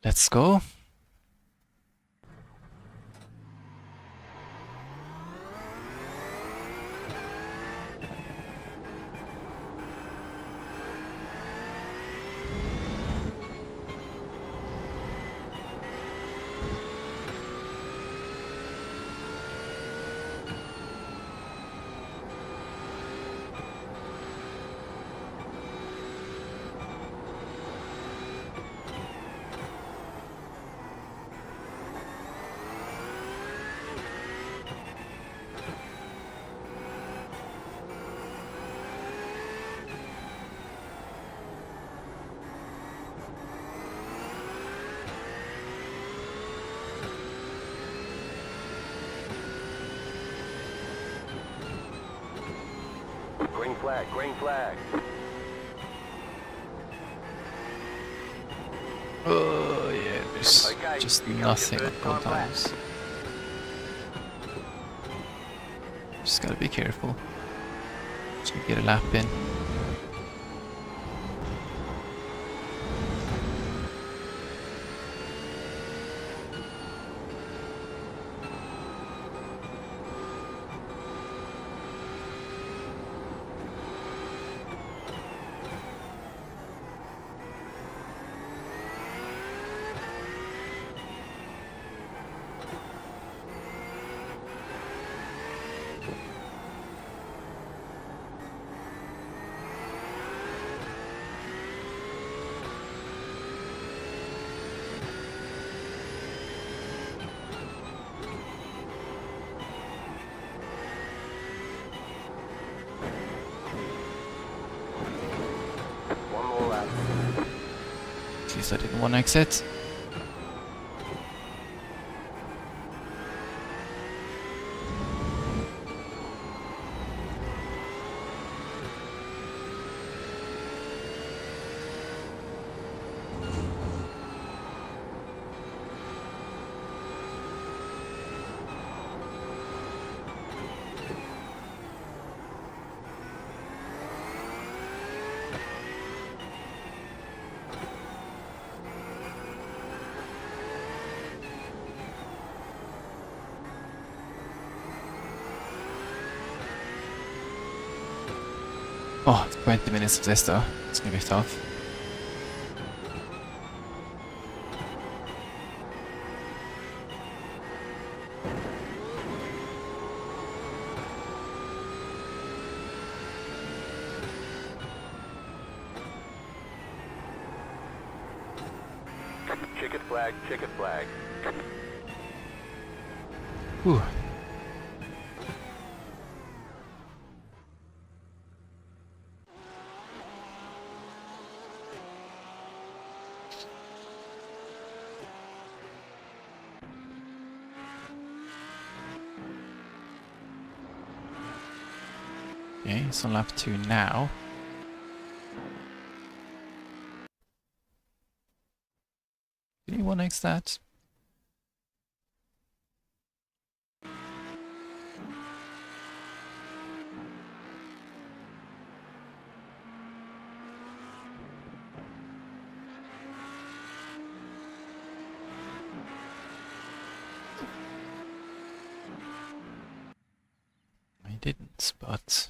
let's go. Green flag, green flag. Oh yeah, There's Okay, just here comes your nothing on first cold time lap. tires. Just gotta be careful. So you get a lap in. One more lap. At least I didn't want to exit. Oh, 20 minutes of this though. It's gonna be tough. Checkered flag, checkered flag. Whew. Okay, it's on lap 2 now. Did you 1x that? I didn't, but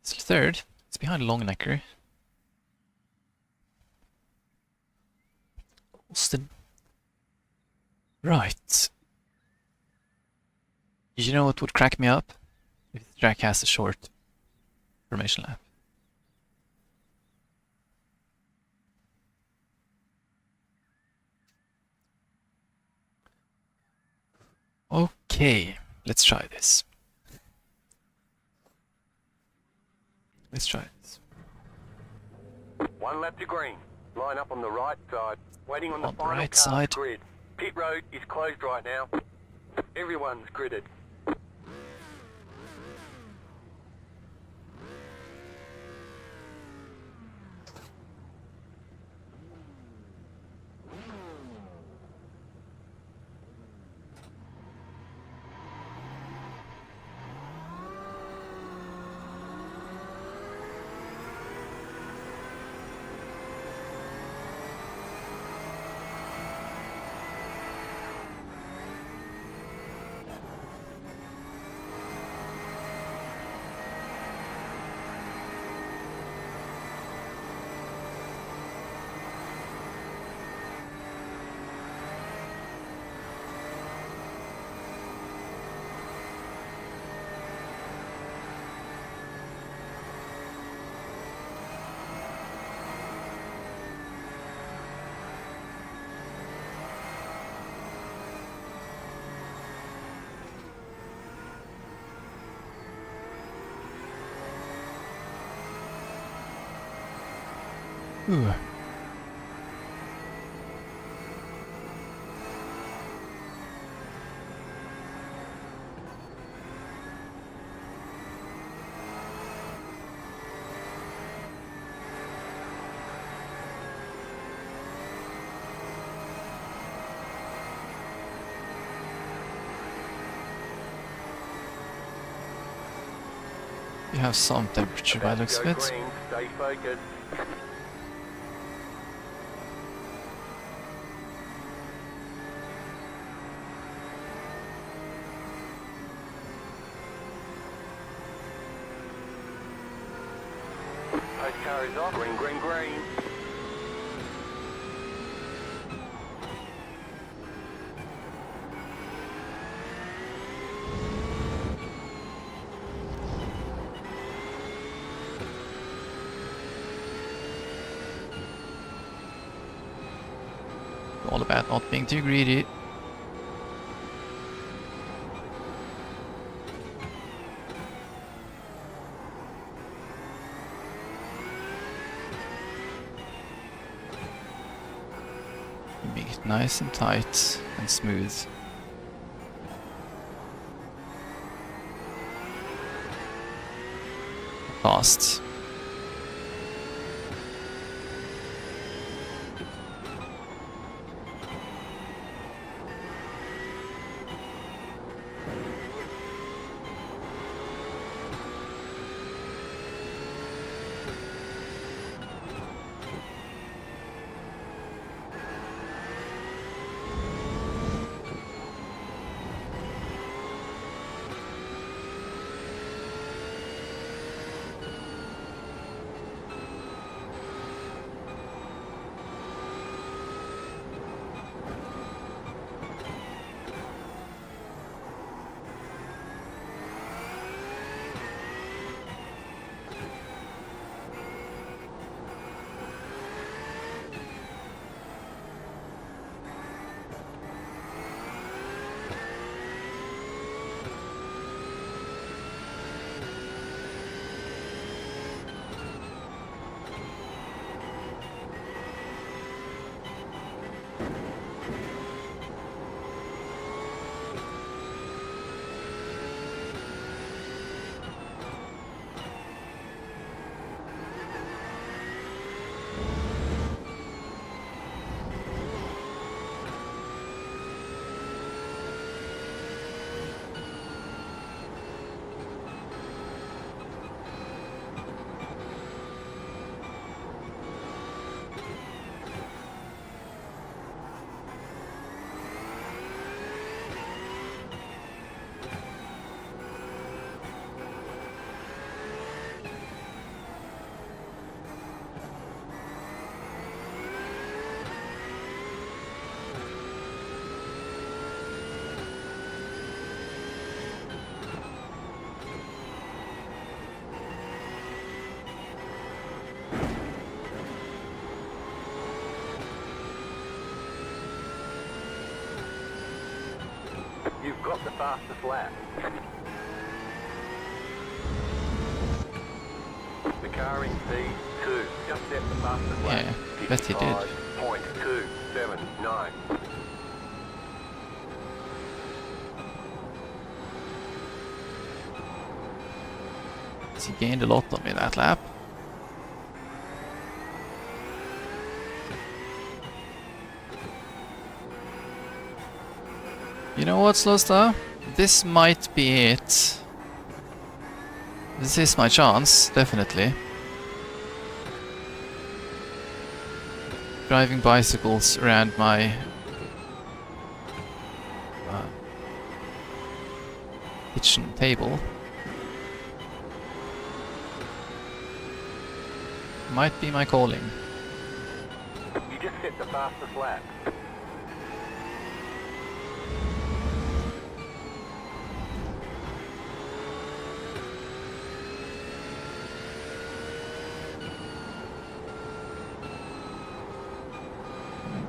it's third. It's behind Longnecker. Austin. Right. You know what would crack me up? If the track has a short formation lap. Okay, let's try this. Let's try this. One lap to green. Line up on the right side. Waiting on the On the final right car's side. grid. Pit road is closed right now. Everyone's gridded. Ooh. You have some temperature by the looks of Go it. green, stay focused. Post car is off. Green, green, green. All about not being too greedy. Make it nice and tight and smooth. Fast. You've got the fastest lap. The car in P2 just set the fastest lap. Yeah, bet he did. 55.279. He gained a lot on me that lap. You know what, Slosta? This might be it. This is my chance, definitely. Driving bicycles around my kitchen table might be my calling. You just set the fastest lap.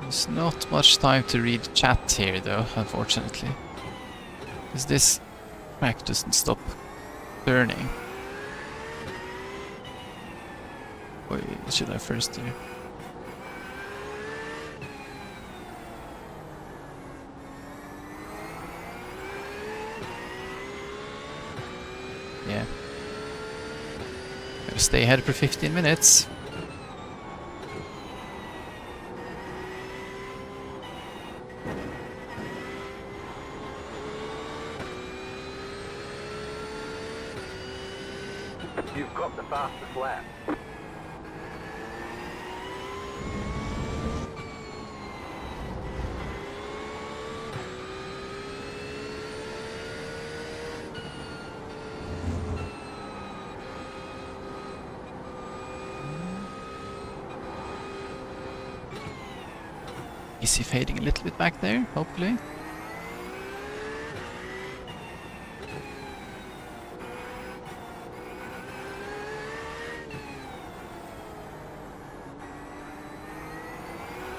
There's not much time to read chat here though, unfortunately. Because this track doesn't stop turning. Wait, should I first do? Yeah. Gotta stay ahead for 15 minutes. You've got the fastest lap. Is he fading a little bit back there, hopefully?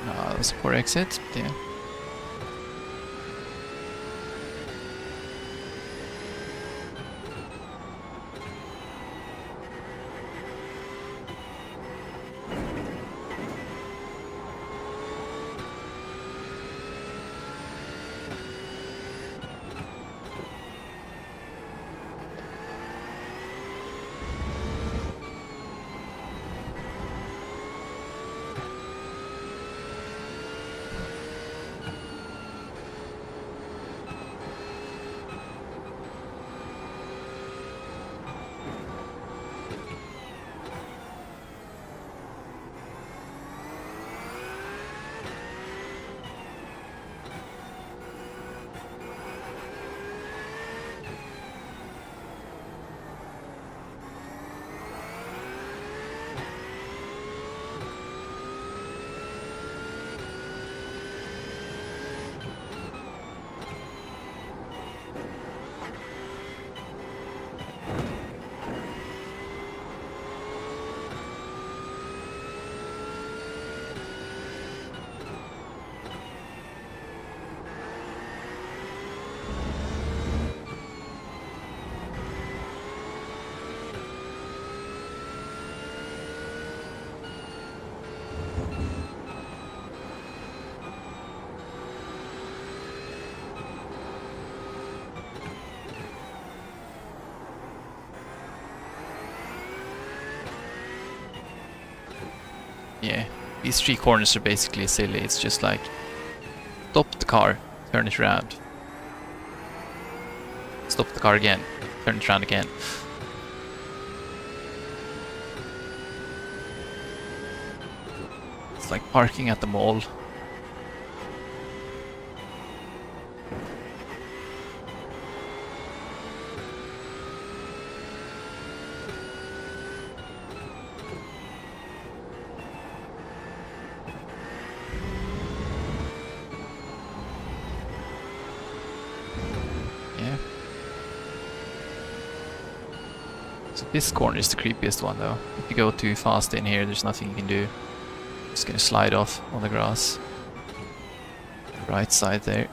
No, that was a poor exit. Yeah. Yeah, these three corners are basically silly. It's just like, stop the car, turn it around. Stop the car again, turn it around again. It's like parking at the mall. Yeah. So this corner is the creepiest one though. If you go too fast in here, there's nothing you can do. Just gonna slide off on the grass. Right side there.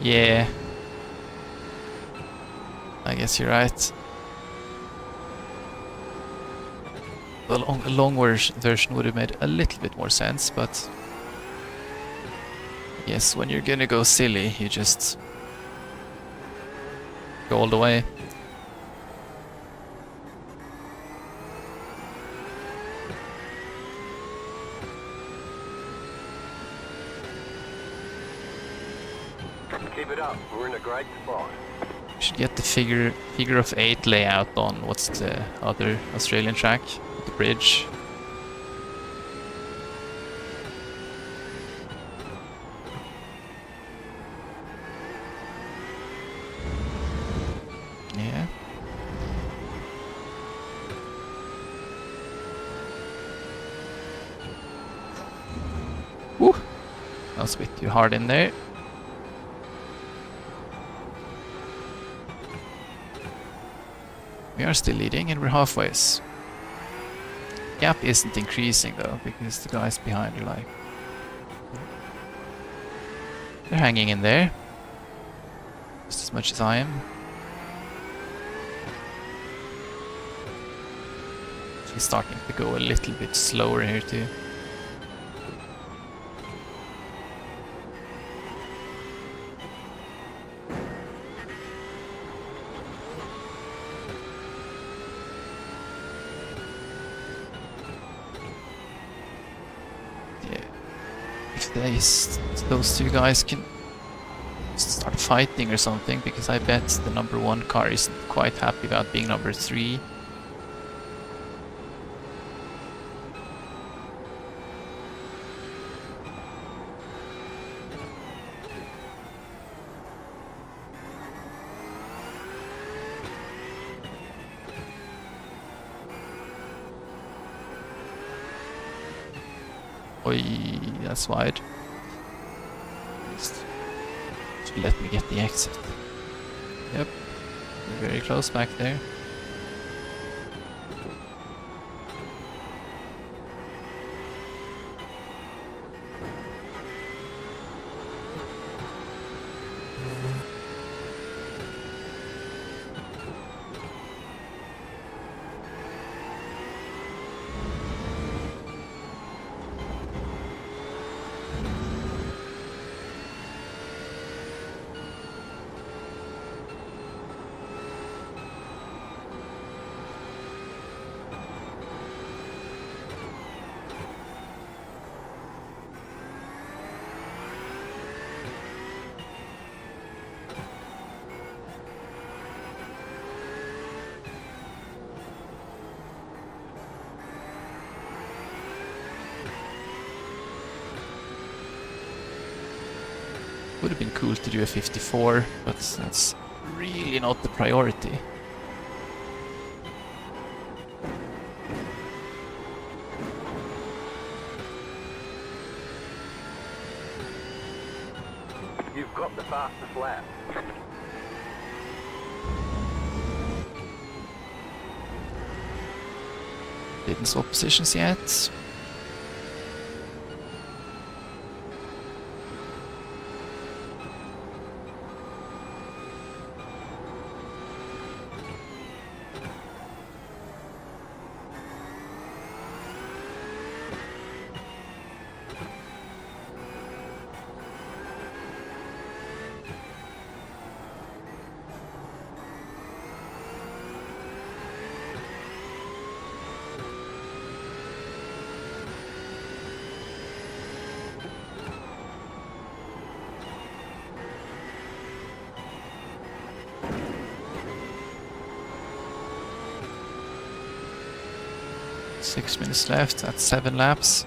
Yeah. I guess you're right. The long version would have made a little bit more sense, but yes, when you're gonna go silly, you just go all the way. Keep it up. We're in a great spot. Should get the figure of 8 layout on what's the other Australian track, the bridge. Yeah. Woo! That was a bit too hard in there. We are still leading and we're halfway. Gap isn't increasing though, because the guys behind are like... They're hanging in there. Just as much as I am. She's starting to go a little bit slower here too. Those two guys can start fighting or something, because I bet the number 1 car isn't quite happy about being number 3. Oi, that's wide. Should let me get the exit. Yep, we're very close back there. Would have been cool to do a 54, but that's really not the priority. You've got the fastest lap. Didn't swap positions yet. Six minutes left at 7 laps.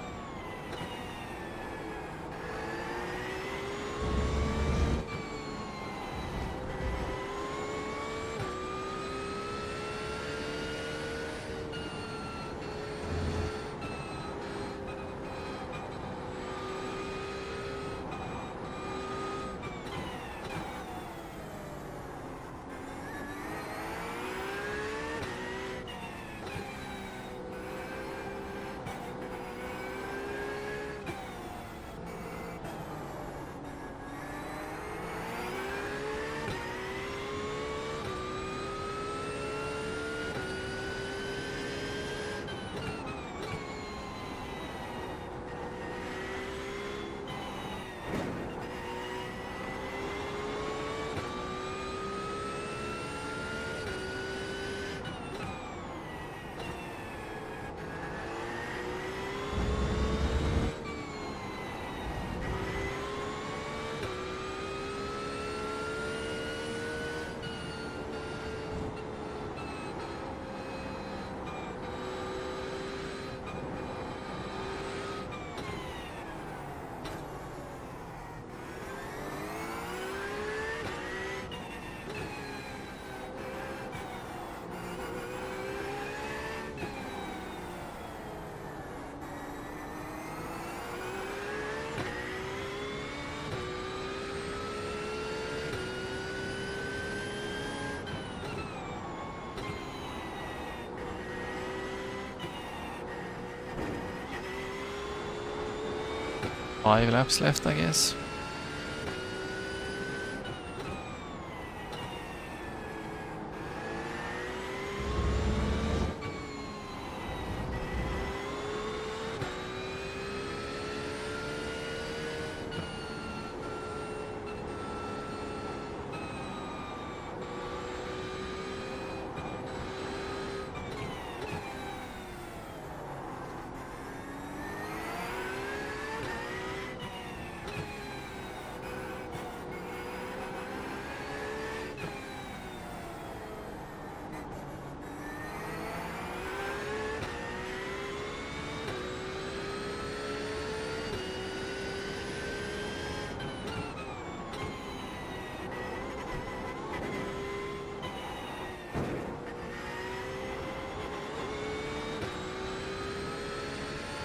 5 laps left, I guess.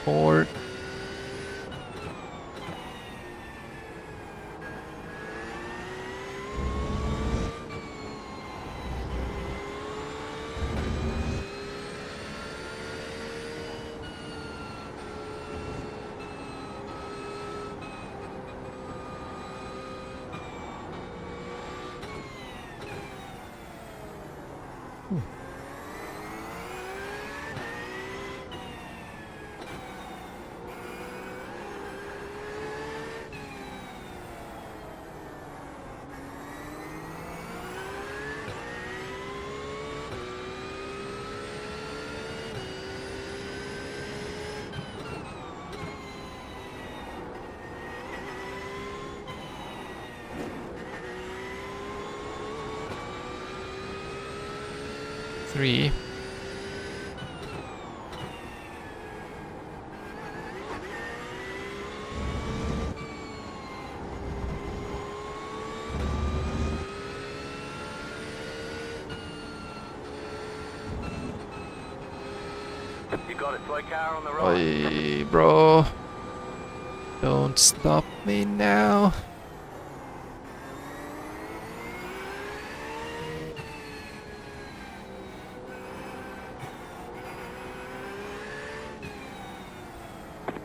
Four. Three. You got a slow car on the right. Oi, bro. Don't stop me now.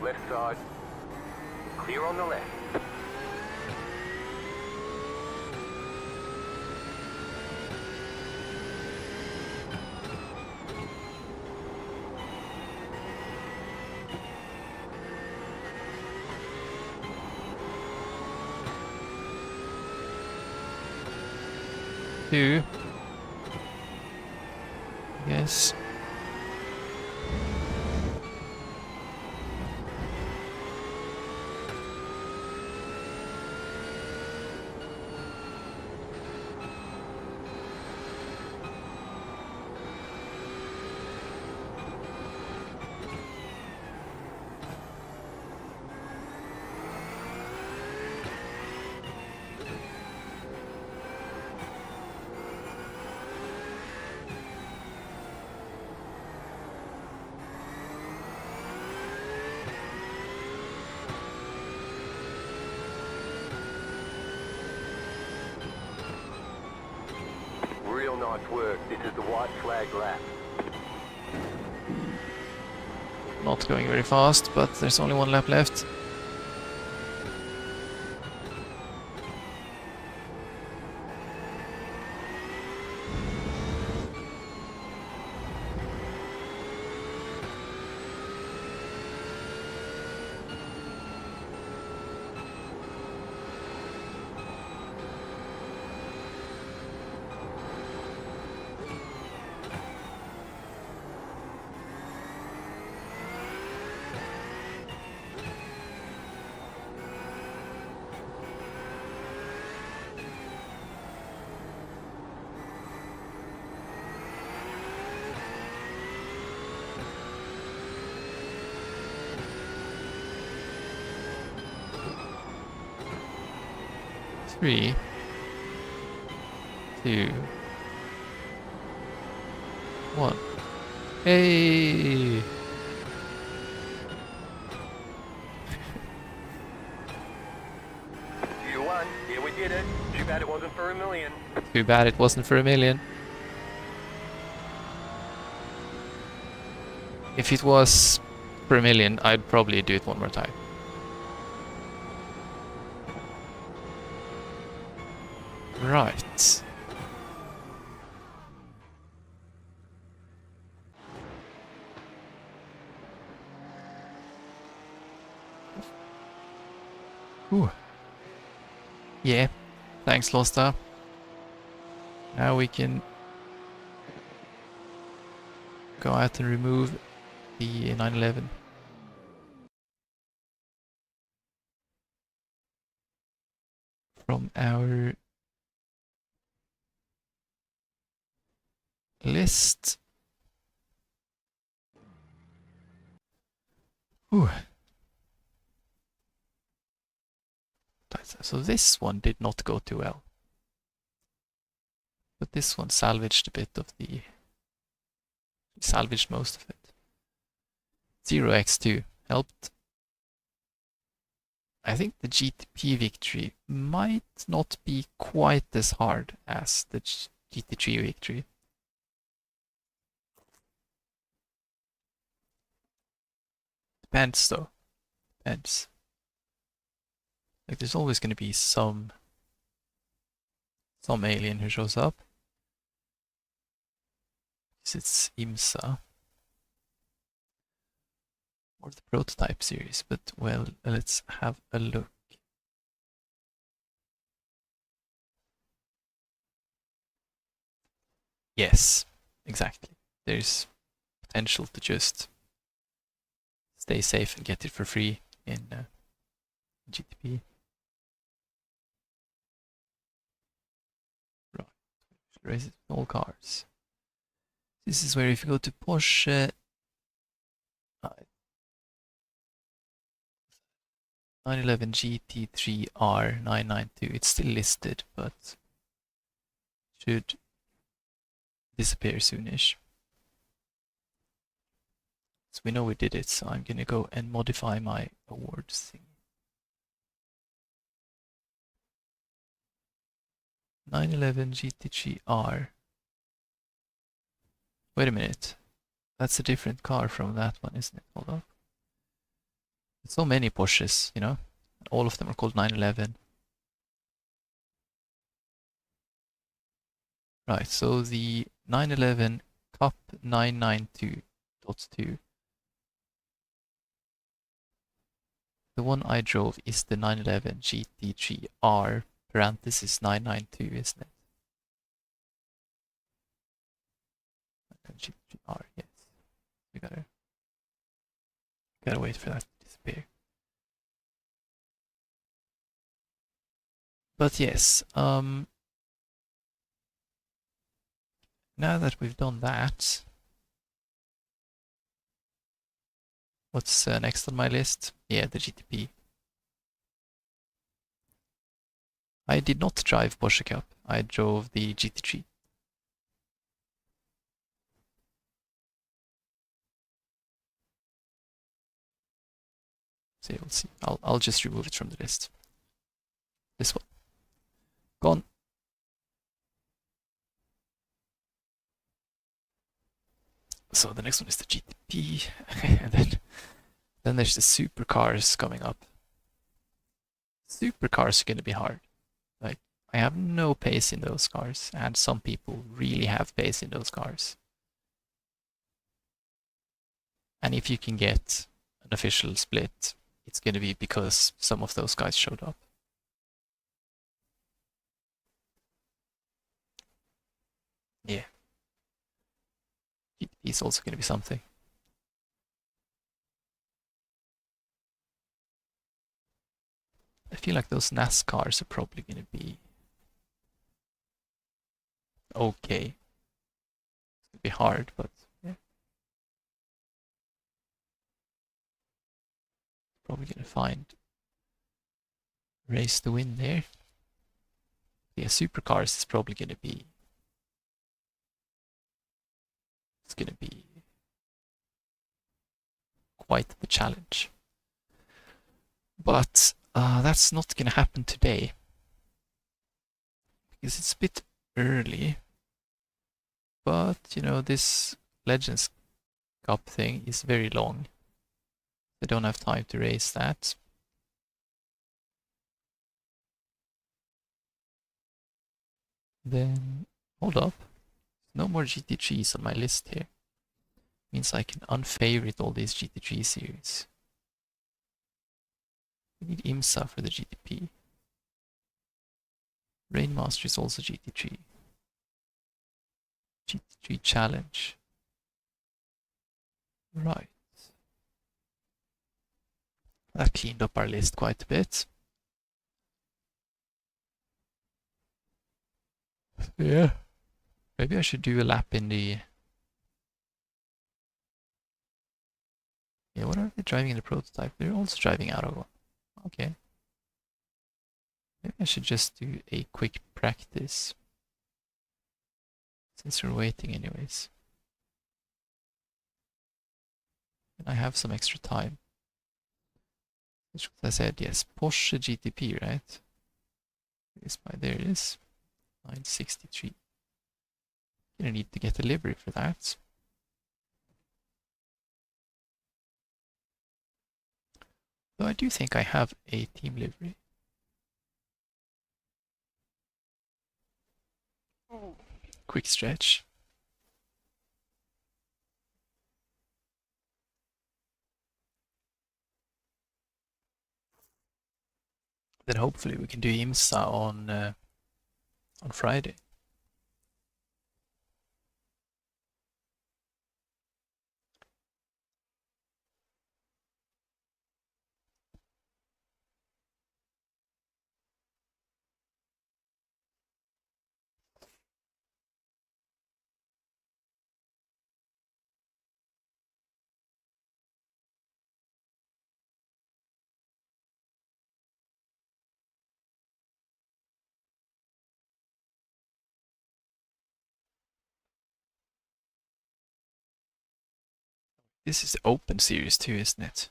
Left side. Clear on the left. Two. Yes. Real nice work. This is the white flag lap. Not going very fast, but there's only one lap left. Three. Two. One. Hey! You won. Yeah, we did it. Too bad it wasn't for a million. Too bad it wasn't for a million. If it was for a million, I'd probably do it one more time. Right. Ooh. Yeah. Thanks, Losta. Now we can go out and remove the 911 from our list. Ooh. So this one did not go too well. But this one salvaged a bit of the... salvaged most of it. 0x2 helped. I think the GTP victory might not be quite as hard as the GT3 victory. Depends though. Depends. Like there's always going to be some alien who shows up. It's IMSA. Or the prototype series, but well, let's have a look. Yes, exactly. There's potential to just stay safe and get it for free in GTP. Right, race it with all cars. This is where if you go to Porsche, 911 GT3 R992, it's still listed, but should disappear soonish. So we know we did it, so I'm gonna go and modify my awards thing. 911 GT3 R. Wait a minute. That's a different car from that one, isn't it? Hold up. There's so many Porsches, you know? All of them are called 911. Right, so the 911 Cup 992.2. The one I drove is the 911 GT3R parenthesis 992, isn't it? GT3R, yes. We gotta wait for that to disappear. But yes, now that we've done that, what's next on my list? Yeah, the GTP. I did not drive Porsche Cup. I drove the GT3. So we'll see. I'll just remove it from the list. This one. Gone. So the next one is the GTP. And then there's the supercars coming up. Supercars are going to be hard. Like, I have no pace in those cars, and some people really have pace in those cars. And if you can get an official split, it's going to be because some of those guys showed up. Yeah. GTP is also going to be something. I feel like those NASCARs are probably going to be okay. It's going to be hard, but yeah. Probably going to find race to win there. Yeah, supercars is probably going to be... It's going to be quite the challenge. But that's not going to happen today. Because it's a bit early. But, you know, this Legends Cup thing is very long. I don't have time to race that. Then, hold up. No more GT3s on my list here. Means I can unfavorite all these GT3 series. We need IMSA for the GTP. Rainmaster is also GT3. GT3 Challenge. Right. That cleaned up our list quite a bit. Yeah. Maybe I should do a lap in the... Yeah, what are they driving in the prototype? They're also driving out of one. Okay. Maybe I should just do a quick practice. Since we're waiting anyways. And I have some extra time. Which was I said, yes, Porsche GTP, right? There it is. 963. Gonna need to get a livery for that. Though I do think I have a team livery. Quick stretch. Then hopefully we can do IMSA on Friday. This is the open series too, isn't it?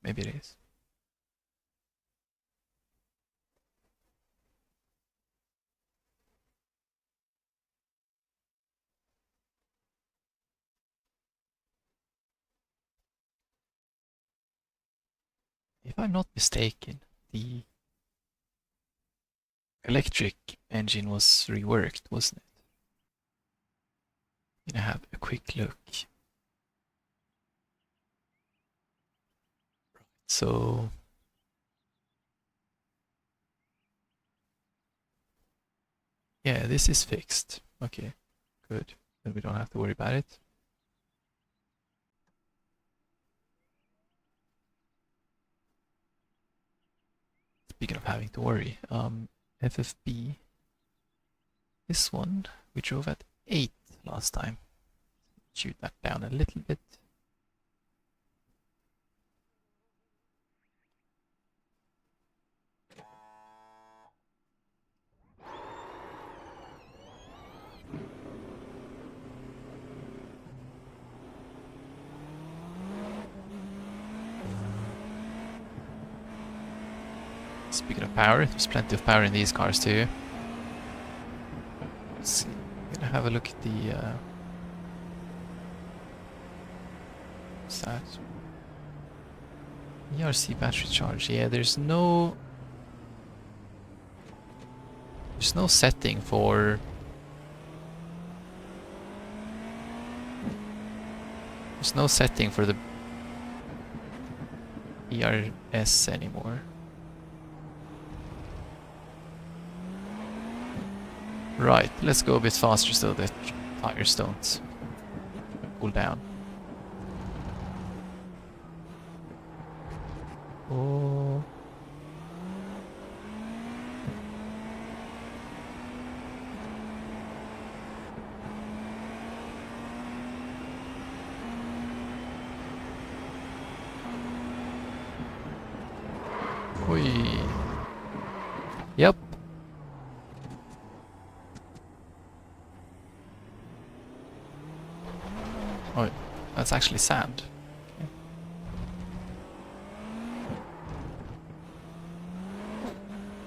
Maybe it is. If I'm not mistaken, the electric engine was reworked, wasn't it? I'm gonna have a quick look. So yeah, this is fixed. Okay, good. Then we don't have to worry about it. Speaking of having to worry, FFB. This one we drove at 8 last time. Shoot that down a little bit. Speaking of power, there's plenty of power in these cars too. Let's see. I'm gonna have a look at the what's that? ERC battery charge. Yeah, there's no setting for the ERS anymore. Right, let's go a bit faster so that tires don't cool down. Oh. Oi. Yep. Oh, that's actually sand.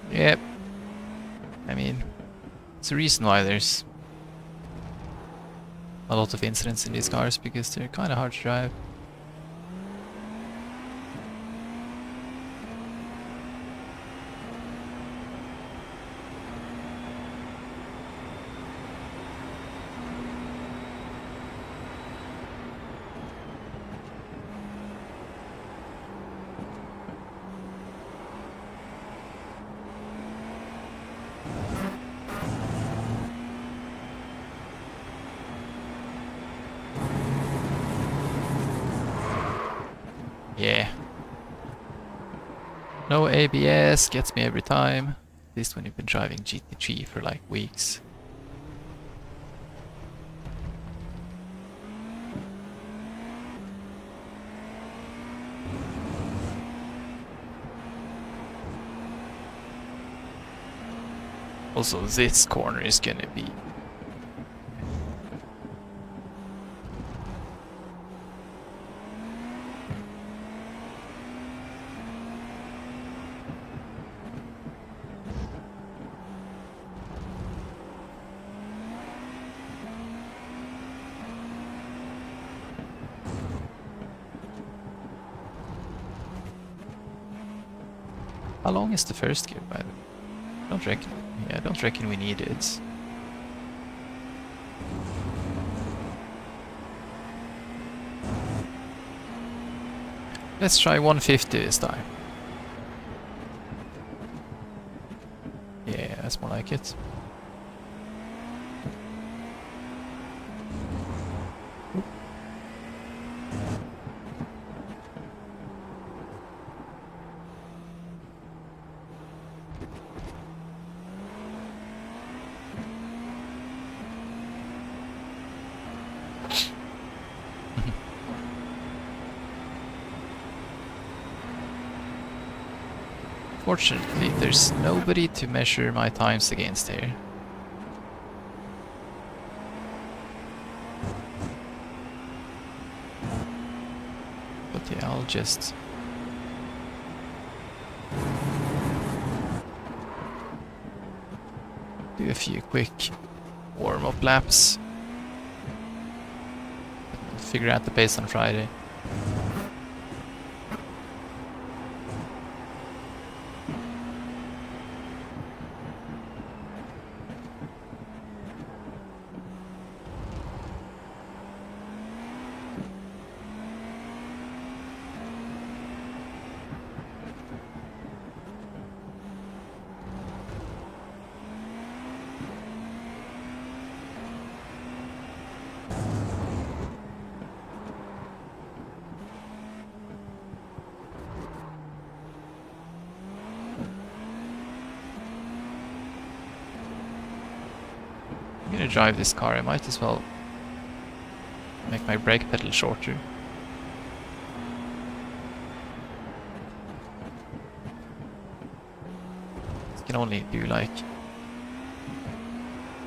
Okay. Yep. I mean, it's a reason why there's a lot of incidents in these cars, because they're kind of hard to drive. Yeah. No ABS gets me every time. At least when you've been driving GT3 for like weeks. Also, this corner is gonna be... How long is the first gear, by the way? Don't reckon. Yeah, I don't reckon we need it. Let's try 150 this time. Yeah, that's more like it. Fortunately, there's nobody to measure my times against here. But yeah, I'll just... do a few quick warm-up laps. Figure out the pace on Friday. I'm gonna drive this car, I might as well make my brake pedal shorter. It can only do like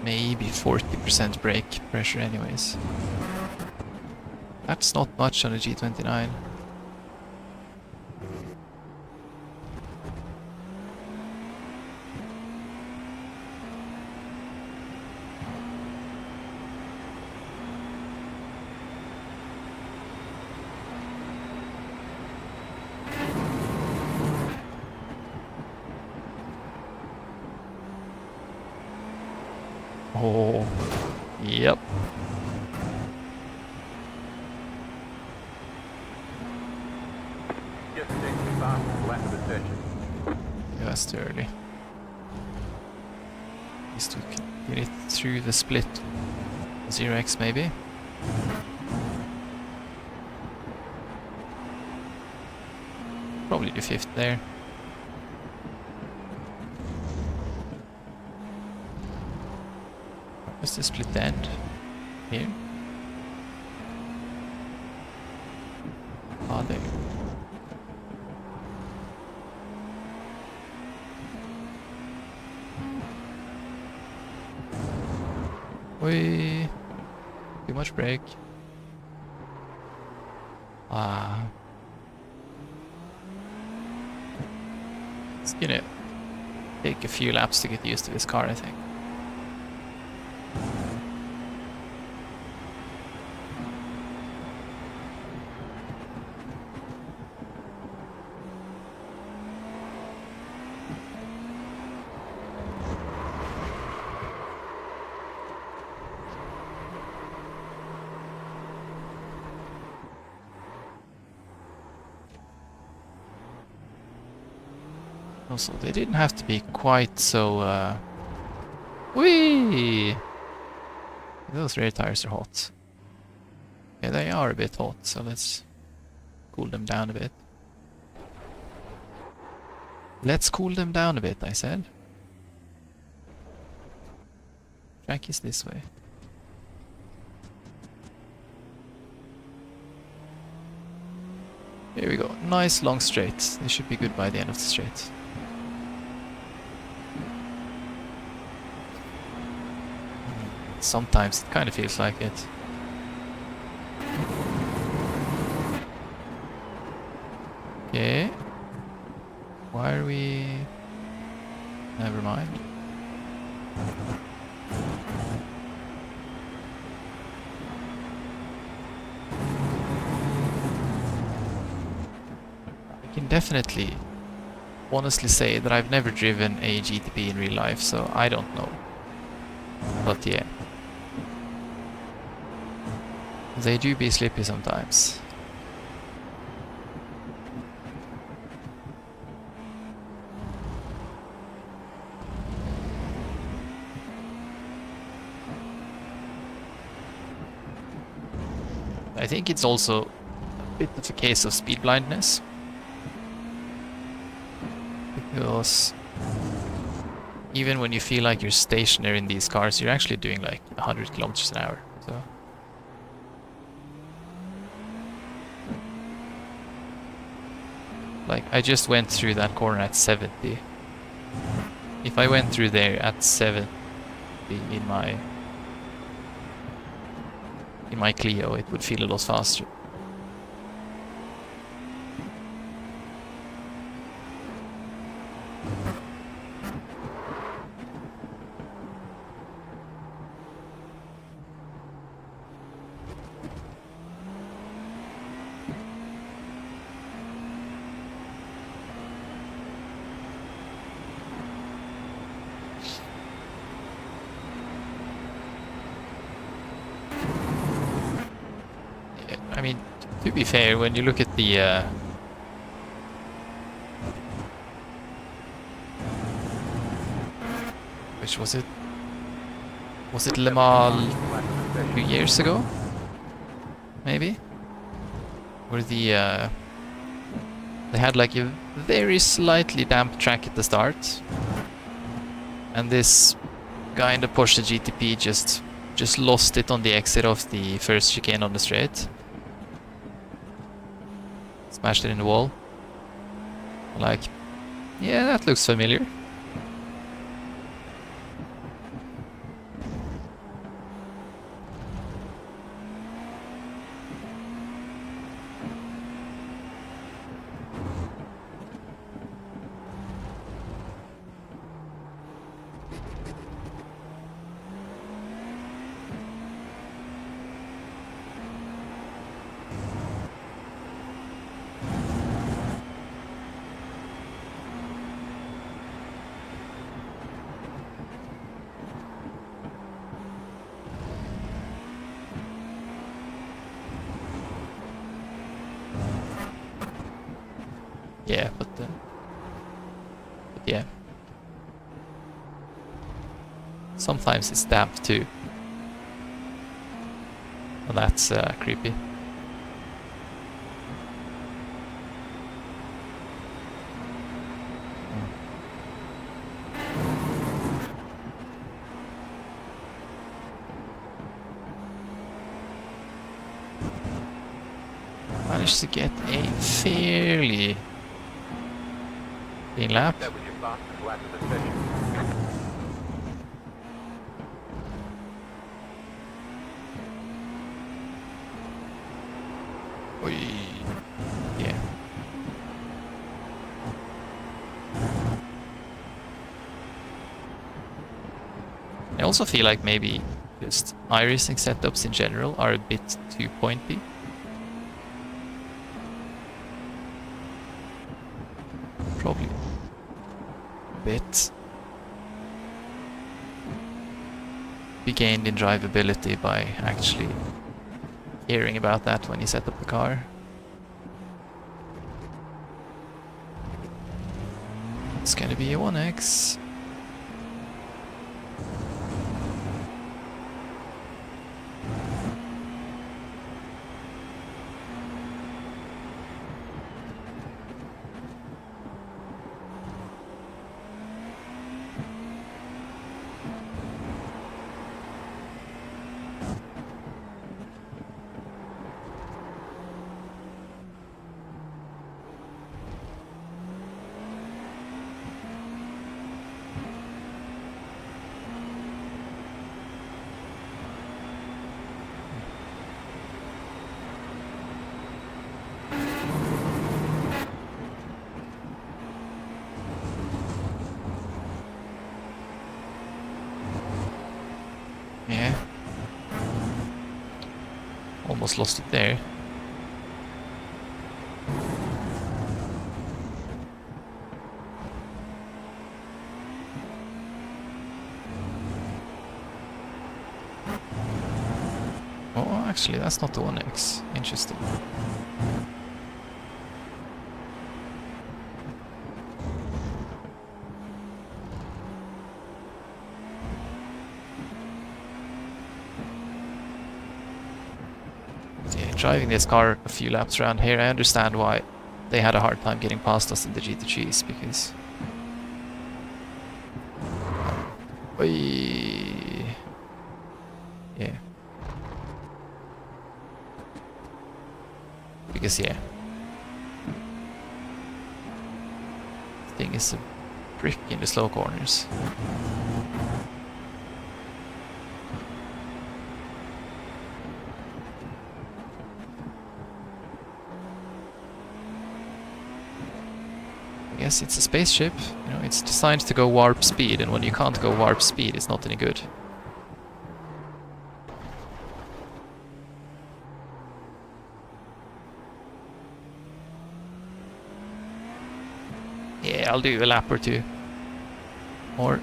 maybe 40% brake pressure anyways. That's not much on a G29. Oh, yep. Just a second fast lap of the session. Yeah, that's too early. At least we can get it through the split. 0x maybe. Probably the 5th there. Where's the split end? Here? Ah, there. Whee! Too much brake. Ah. It's gonna take a few laps to get used to this car, I think. Also, they didn't have to be quite so, Whee! Those rear tires are hot. Yeah, they are a bit hot, so let's cool them down a bit. Let's cool them down a bit, I said. Track is this way. Here we go. Nice long straight. They should be good by the end of the straight. Sometimes it kind of feels like it. Okay. Why are we... Never mind. I can definitely honestly say that I've never driven a GTP in real life, so I don't know. But yeah. They do be slippy sometimes. I think it's also a bit of a case of speed blindness. Because even when you feel like you're stationary in these cars, you're actually doing like 100 kilometers an hour. So like I just went through that corner at 70. If I went through there at 70 in my Clio, it would feel a lot faster. I mean, to be fair, when you look at the which was it? Was it Le Mans 2 years ago? Maybe? Where the they had like a very slightly damp track at the start, and this guy in the Porsche GTP just lost it on the exit of the first chicane on the straight. Smashed it in the wall. Like, yeah, that looks familiar. Yeah, but yeah. Sometimes it's damp too. And that's creepy. Managed to get a fairly clean lap. That was your fastest lap of the session. Oy. Yeah. I also feel like maybe just iRacing setups in general are a bit too pointy. Probably a bit. Be gained in drivability by actually hearing about that when you set up the car. It's gonna be a 1X. Yeah. Almost lost it there. Oh, actually, that's not the 1X. Interesting. Yeah, driving this car a few laps around here, I understand why they had a hard time getting past us in the GT3s, because... Yeah. Because, yeah. This thing is a brick in the slow corners. I guess it's a spaceship, you know, it's designed to go warp speed, and when you can't go warp speed, it's not any good. Yeah, I'll do a lap or two. Or...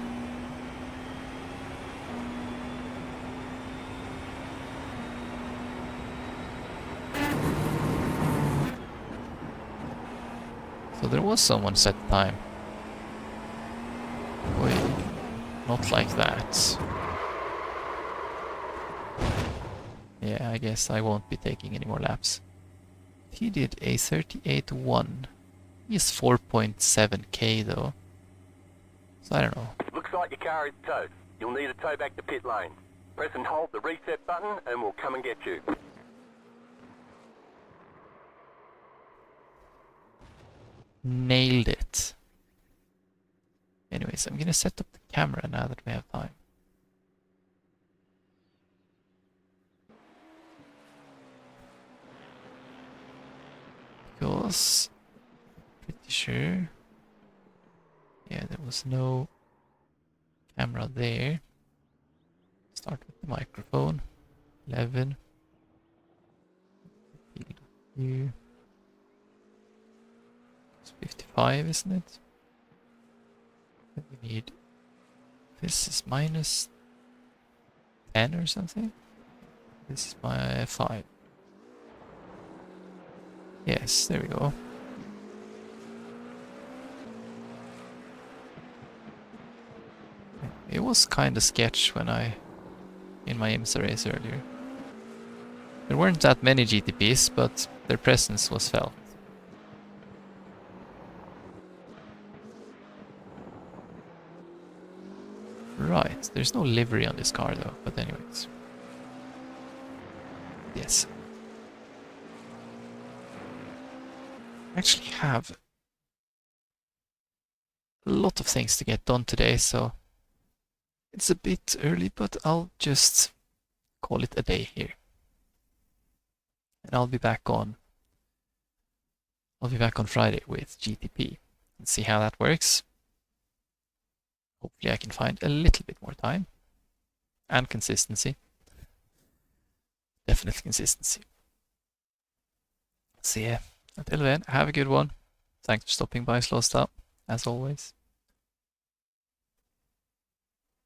So there was someone set time. Wait, not like that. Yeah, I guess I won't be taking any more laps. He did a 38.1. He's 4.7k though. So I don't know. Looks like your car is towed. You'll need a tow back to pit lane. Press and hold the reset button and we'll come and get you. Nailed it. Anyways, I'm gonna set up the camera now that we have time. Because... pretty sure... yeah, there was no camera there. Start with the microphone. 11. Here. It's 55, isn't it? Then we need... this is minus 10 or something. This is my 5. Yes, there we go. It was kind of sketch when in my IMSA race earlier. There weren't that many GTPs, but their presence was felt. Right, there's no livery on this car though, but anyways. Yes. I actually have a lot of things to get done today, so it's a bit early, but I'll just call it a day here. And I'll be back on Friday with GTP and see how that works. Hopefully I can find a little bit more time and consistency. Definitely consistency. So yeah, until then, have a good one. Thanks for stopping by, Slowstop, as always.